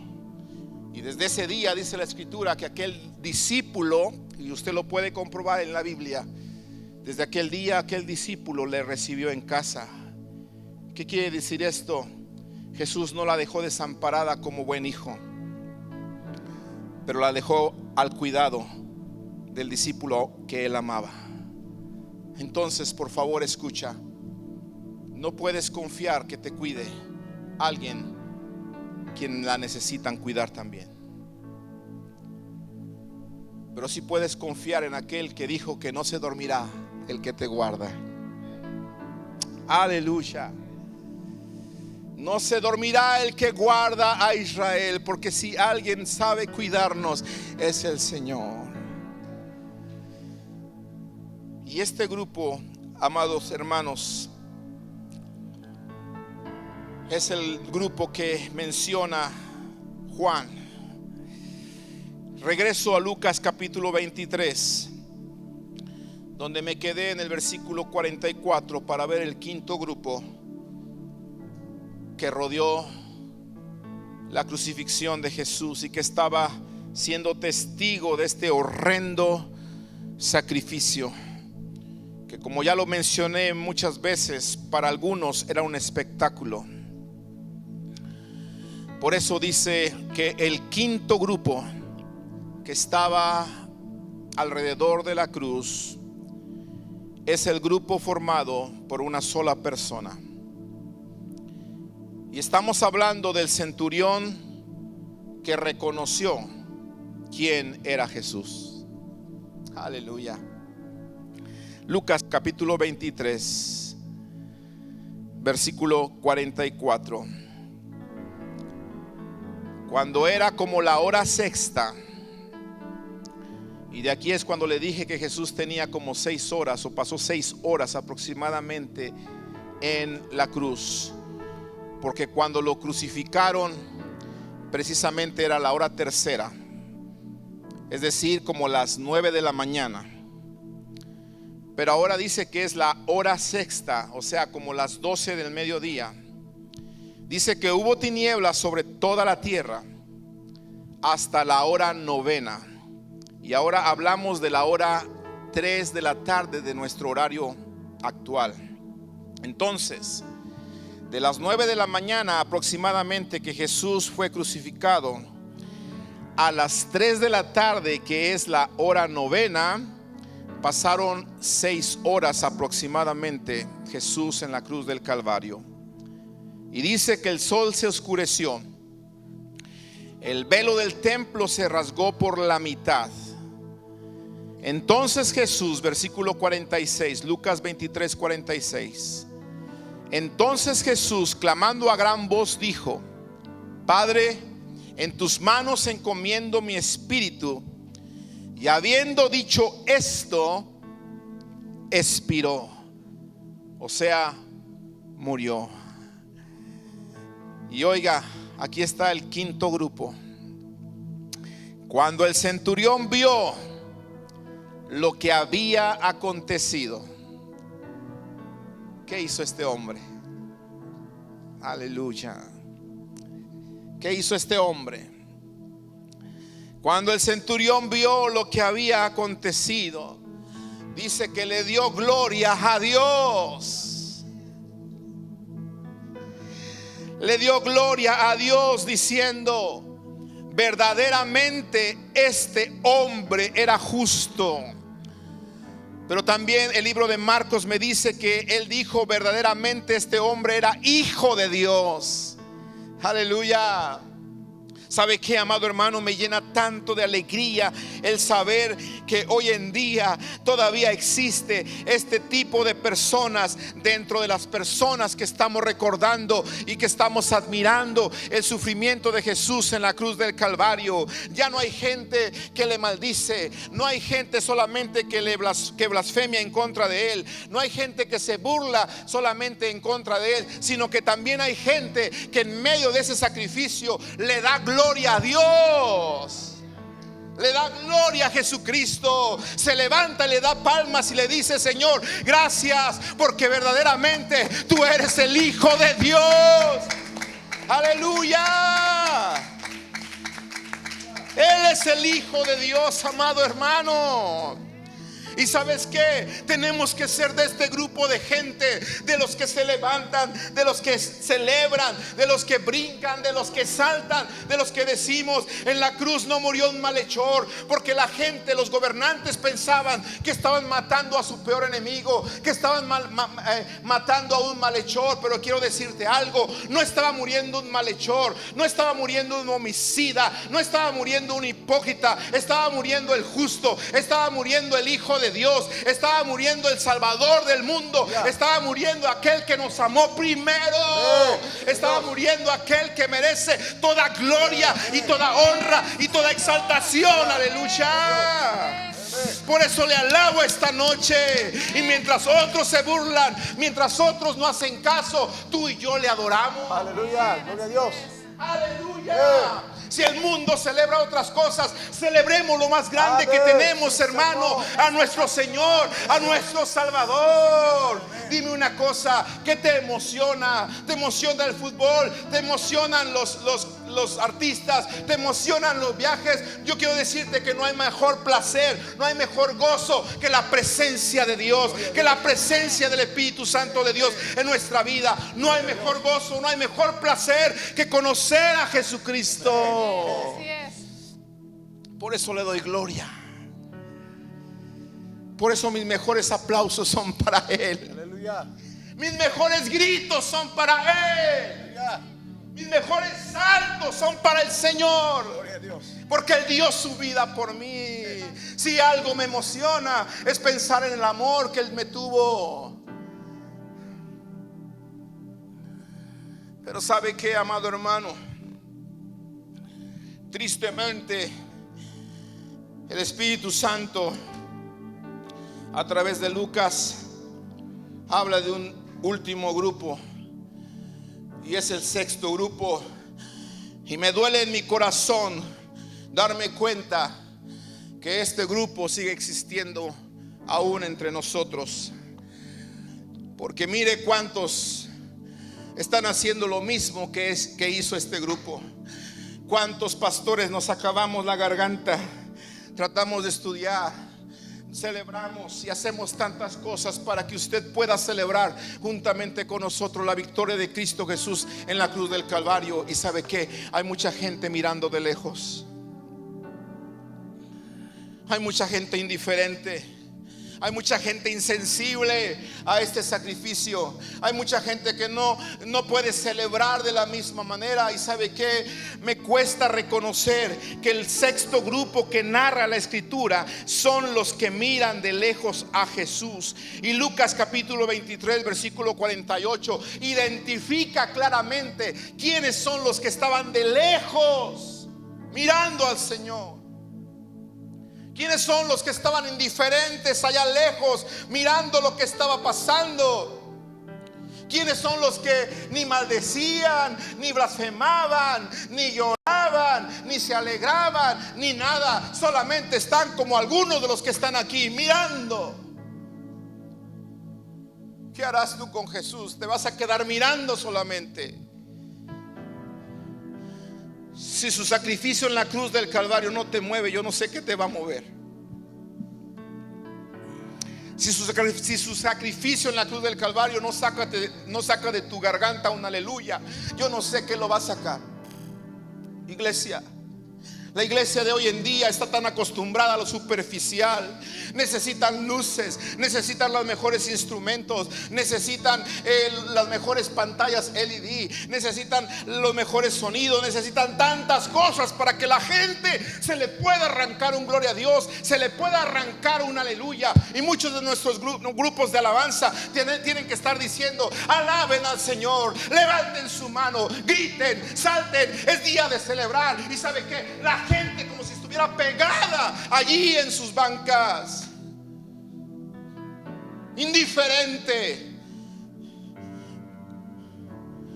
Y desde ese día dice la escritura que aquel discípulo, y usted lo puede comprobar en la Biblia, desde aquel día aquel discípulo le recibió en casa. ¿Qué quiere decir esto? Jesús no la dejó desamparada como buen hijo, pero la dejó al cuidado del discípulo que él amaba. Entonces, por favor, escucha. No puedes confiar que te cuide alguien quien la necesitan cuidar también, pero sí puedes confiar en aquel que dijo que no se dormirá el que te guarda. Aleluya. No se dormirá el que guarda a Israel, porque si alguien sabe cuidarnos es el Señor. Y este grupo, amados hermanos, es el grupo que menciona Juan. Regreso a Lucas capítulo 23, donde me quedé en el versículo 44 para ver el quinto grupo que rodeó la crucifixión de Jesús y que estaba siendo testigo de este horrendo sacrificio, que, como ya lo mencioné muchas veces, para algunos era un espectáculo. Por eso dice que el quinto grupo que estaba alrededor de la cruz es el grupo formado por una sola persona. Y estamos hablando del centurión que reconoció quién era Jesús. Aleluya. Lucas capítulo 23, versículo 44. Cuando era como la hora sexta, y de aquí es cuando le dije que Jesús tenía como 6 horas, o pasó 6 horas aproximadamente en la cruz, porque cuando lo crucificaron precisamente era la hora tercera, es decir, como las 9 de la mañana. Pero ahora dice que es la hora sexta, o sea, como las 12 del mediodía. Dice que hubo tinieblas sobre toda la tierra hasta la hora novena. Y ahora hablamos de la hora 3 de la tarde de nuestro horario actual. Entonces, de las 9 de la mañana aproximadamente que Jesús fue crucificado, a las 3 de la tarde, que es la hora novena, pasaron 6 horas aproximadamente Jesús en la cruz del Calvario. Y dice que el sol se oscureció, el velo del templo se rasgó por la mitad. Entonces Jesús, versículo 46, Lucas 23, 46. Entonces Jesús, clamando a gran voz, dijo: Padre, en tus manos encomiendo mi espíritu. Y habiendo dicho esto, expiró, o sea, murió. Y oiga, aquí está el quinto grupo. Cuando el centurión vio lo que había acontecido, ¿qué hizo este hombre? Aleluya. ¿Qué hizo este hombre? Cuando el centurión vio lo que había acontecido, dice que le dio gloria a Dios. Le dio gloria a Dios diciendo: verdaderamente este hombre era justo. Pero también el libro de Marcos me dice que él dijo: verdaderamente este hombre era hijo de Dios. Aleluya. ¿Sabe qué, amado hermano? Me llena tanto de alegría el saber que hoy en día todavía existe este tipo de personas dentro de las personas que estamos recordando y que estamos admirando el sufrimiento de Jesús en la cruz del Calvario. Ya no hay gente que le maldice, no hay gente solamente que blasfemia en contra de él, no hay gente que se burla solamente en contra de él, sino que también hay gente que en medio de ese sacrificio le da gloria a Dios, le da gloria a Jesucristo, se levanta, le da palmas y le dice: Señor, gracias, porque verdaderamente tú eres el Hijo de Dios. Aleluya. Él es el Hijo de Dios, amado hermano. Y ¿sabes qué? Tenemos que ser de este grupo grupo de gente, de los que se levantan, de los que celebran, de los que brincan, de los que saltan, de los que decimos: en la cruz no murió un malhechor. Porque la gente, los gobernantes pensaban que estaban matando a su peor enemigo, que estaban matando a un malhechor. Pero quiero decirte algo: no estaba muriendo un malhechor, no estaba muriendo un homicida, no estaba muriendo un hipócrita, estaba muriendo el justo, estaba muriendo el Hijo de Dios, estaba muriendo el Salvador del mundo, estaba muriendo aquel que nos amó primero, estaba muriendo aquel que merece toda gloria y toda honra y toda exaltación. Aleluya. Por eso le alabo esta noche. Y mientras otros se burlan, mientras otros no hacen caso, tú y yo le adoramos. Aleluya, gloria a Dios. Aleluya. Si el mundo celebra otras cosas, celebremos lo más grande que tenemos, hermano: a nuestro Señor, a nuestro Salvador. Dime una cosa: ¿qué te emociona? ¿Te emociona el fútbol? ¿Te emocionan los artistas? ¿Te emocionan los viajes? Yo quiero decirte que no hay mejor placer, no hay mejor gozo que la presencia de Dios, que la presencia del Espíritu Santo de Dios en nuestra vida. No hay mejor gozo, no hay mejor placer que conocer a Jesucristo. Así es. Por eso le doy gloria. Por eso mis mejores aplausos son para Él. Aleluya. Mis mejores gritos son para Él. Aleluya. Mis mejores saltos son para el Señor. Gloria a Dios. Porque Él dio su vida por mí. Si algo me emociona, es pensar en el amor que Él me tuvo. Pero ¿sabe qué, amado hermano? Tristemente, el Espíritu Santo, a través de Lucas, habla de un último grupo, y es el sexto grupo. Y me duele en mi corazón darme cuenta que este grupo sigue existiendo aún entre nosotros. Porque mire cuántos están haciendo lo mismo que hizo este grupo. Cuántos pastores nos acabamos la garganta, tratamos de estudiar, celebramos y hacemos tantas cosas para que usted pueda celebrar juntamente con nosotros la victoria de Cristo Jesús en la cruz del Calvario. Y sabe que hay mucha gente mirando de lejos, hay mucha gente indiferente, hay mucha gente insensible a este sacrificio. Hay mucha gente que no puede celebrar de la misma manera. Y sabe que me cuesta reconocer que el sexto grupo que narra la escritura son los que miran de lejos a Jesús. Y Lucas capítulo 23 versículo 48 identifica claramente quiénes son los que estaban de lejos mirando al Señor. ¿Quiénes son los que estaban indiferentes allá lejos mirando lo que estaba pasando? ¿Quiénes son los que ni maldecían, ni blasfemaban, ni lloraban, ni se alegraban, ni nada? Solamente están como algunos de los que están aquí mirando. ¿Qué harás tú con Jesús? ¿Te vas a quedar mirando solamente? Si su sacrificio en la cruz del Calvario no te mueve, yo no sé qué te va a mover. Si su sacrificio en la cruz del Calvario no saca de tu garganta un aleluya, yo no sé qué lo va a sacar. Iglesia, la iglesia de hoy en día está tan acostumbrada a lo superficial. Necesitan luces, necesitan los mejores instrumentos, necesitan las mejores pantallas LED, necesitan los mejores sonidos, necesitan tantas cosas para que la gente se le pueda arrancar un gloria a Dios, se le pueda arrancar un aleluya. Y muchos de nuestros grupos de alabanza tienen que estar diciendo: alaben al Señor, levanten su mano, griten, salten. Es día de celebrar. Y sabe que la gente como si estuviera pegada allí en sus bancas, indiferente.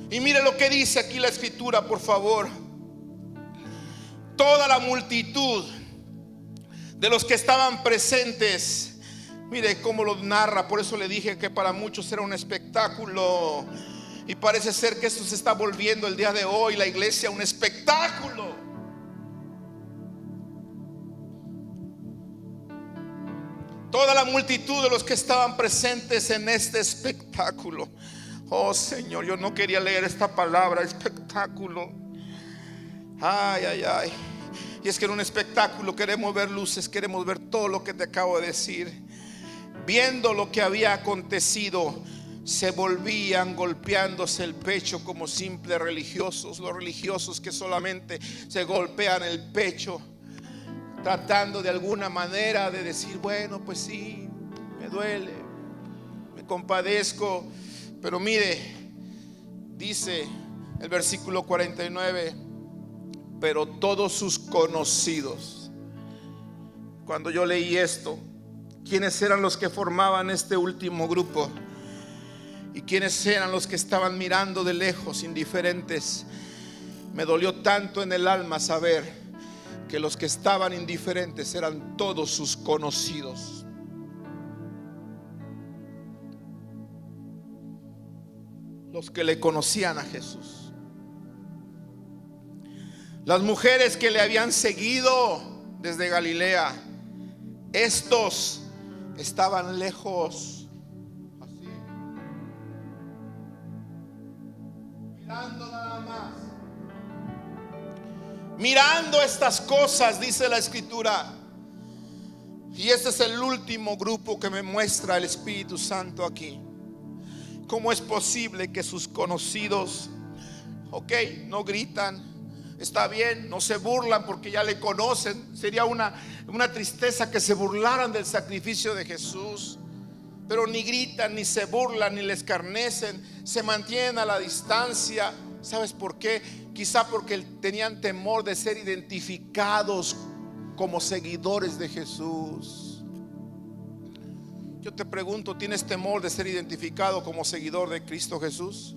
Y mire lo que dice aquí la escritura, por favor. Toda la multitud de los que estaban presentes, mire cómo lo narra. Por eso le dije que para muchos era un espectáculo, y parece ser que esto se está volviendo el día de hoy, la iglesia, un espectáculo. toda la multitud de los que estaban presentes en este espectáculo. Oh Señor, yo no quería leer esta palabra, espectáculo. Ay, ay, ay. Y es que en un espectáculo queremos ver luces, queremos ver todo lo que te acabo de decir. Viendo lo que había acontecido, se volvían golpeándose el pecho como simples religiosos. Los religiosos que solamente se golpean el pecho, tratando de alguna manera de decir, bueno, pues sí, me duele, me compadezco. Pero mire, dice el versículo 49, pero todos sus conocidos. Cuando yo leí esto, ¿quiénes eran los que formaban este último grupo? ¿Y quiénes eran los que estaban mirando de lejos, indiferentes? Me dolió tanto en el alma saber que los que estaban indiferentes eran todos sus conocidos. Los que le conocían a Jesús. Las mujeres que le habían seguido desde Galilea. Estos estaban lejos, así, mirando nada más, mirando estas cosas, dice la Escritura. Y este es el último grupo que me muestra el Espíritu Santo aquí. ¿Cómo es posible que sus conocidos, no gritan? Está bien, no se burlan porque ya le conocen. Sería una tristeza que se burlaran del sacrificio de Jesús. Pero ni gritan, ni se burlan, ni le escarnecen. Se mantienen a la distancia. ¿Sabes por qué? Quizá porque tenían temor de ser identificados como seguidores de Jesús. Yo te pregunto, ¿tienes temor de ser identificado como seguidor de Cristo Jesús?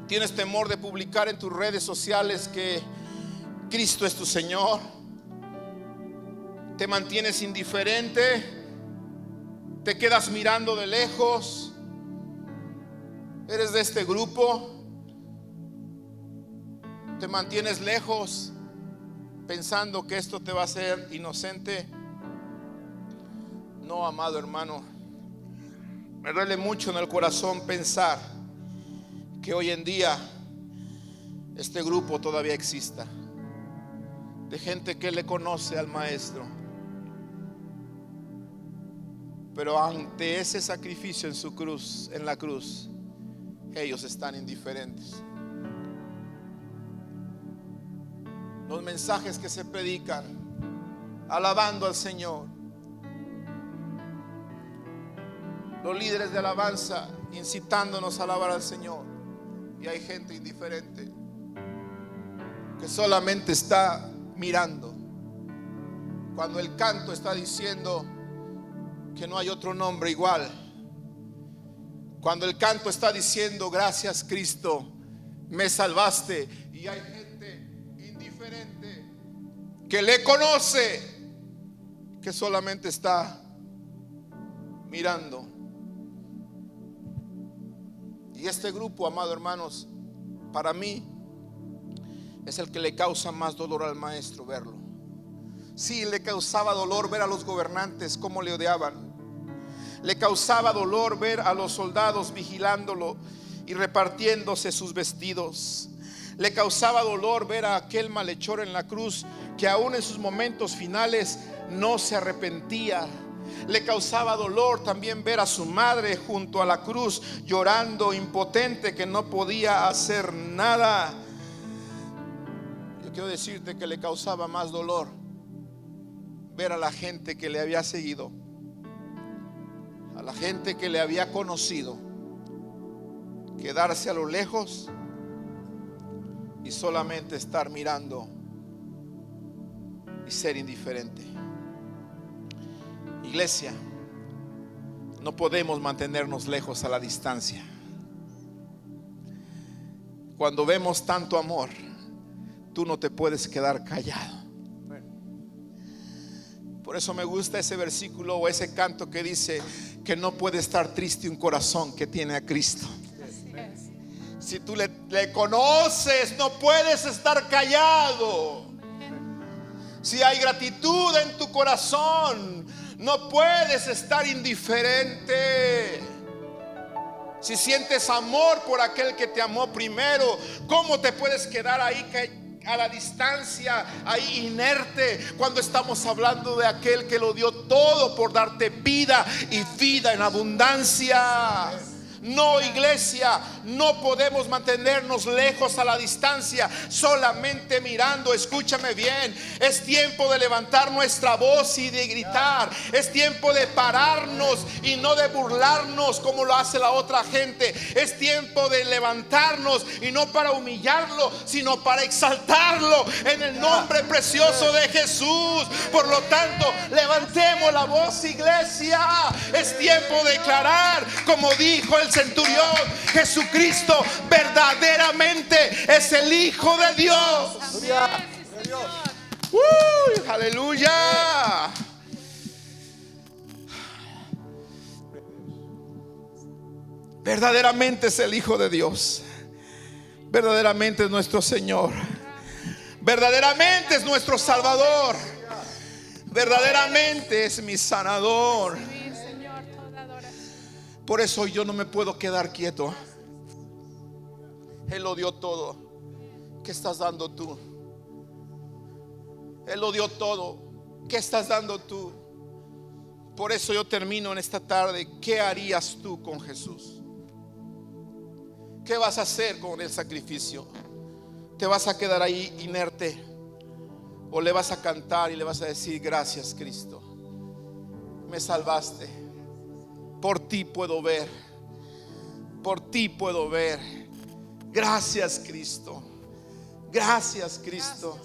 ¿Tienes temor de publicar en tus redes sociales que Cristo es tu Señor? ¿Te mantienes indiferente? ¿Te quedas mirando de lejos? ¿Eres de este grupo? ¿Te mantienes lejos pensando que esto te va a hacer inocente? No, amado hermano, me duele mucho en el corazón pensar que hoy en día este grupo todavía exista, de gente que le conoce al Maestro, pero ante ese sacrificio en su cruz, en la cruz, ellos están indiferentes. Los mensajes que se predican alabando al Señor, los líderes de alabanza incitándonos a alabar al Señor, y hay gente indiferente que solamente está mirando, cuando el canto está diciendo que no hay otro nombre igual, cuando el canto está diciendo gracias Cristo, me salvaste, y hay gente indiferente que le conoce, que solamente está mirando. Y este grupo, amado hermanos, para mí es el que le causa más dolor al Maestro verlo. Sí, le causaba dolor ver a los gobernantes cómo le odiaban. Le causaba dolor ver a los soldados vigilándolo y repartiéndose sus vestidos. Le causaba dolor ver a aquel malhechor en la cruz que aún en sus momentos finales no se arrepentía. Le causaba dolor también ver a su madre junto a la cruz llorando, impotente, que no podía hacer nada. Yo quiero decirte que le causaba más dolor ver a la gente que le había seguido, a la gente que le había conocido, quedarse a lo lejos y solamente estar mirando y ser indiferente. Iglesia, no podemos mantenernos lejos a la distancia. Cuando vemos tanto amor, tú no te puedes quedar callado. Por eso me gusta ese versículo o ese canto que dice que no puede estar triste un corazón que tiene a Cristo. Si tú le conoces, no puedes estar callado. Si hay gratitud en tu corazón, no puedes estar indiferente. Si sientes amor por aquel que te amó primero, ¿cómo te puedes quedar ahí a la distancia, ahí inerte, cuando estamos hablando de aquel que lo dio todo por darte vida y vida en abundancia? No, iglesia, no podemos mantenernos lejos a la distancia, solamente mirando. Escúchame bien, es tiempo de levantar nuestra voz y de gritar. Es tiempo de pararnos y no de burlarnos como lo hace la otra gente. Es tiempo de levantarnos y no para humillarlo, sino para exaltarlo en el nombre precioso de Jesús. Por lo tanto, levantemos la voz, iglesia. Es tiempo de declarar, como dijo el centurión, Jesucristo verdaderamente es el Hijo de Dios. Aleluya. Verdaderamente es el Hijo de Dios. Verdaderamente es nuestro Señor. Verdaderamente es nuestro Salvador. Verdaderamente es mi sanador. Por eso yo no me puedo quedar quieto. Él lo dio todo. ¿Qué estás dando tú? Él lo dio todo. ¿Qué estás dando tú? Por eso yo termino en esta tarde. ¿Qué harías tú con Jesús? ¿Qué vas a hacer con el sacrificio? ¿Te vas a quedar ahí inerte? ¿O le vas a cantar y le vas a decir: gracias, Cristo, me salvaste? Por ti puedo ver. Por ti puedo ver. Gracias, Cristo. Gracias, Cristo.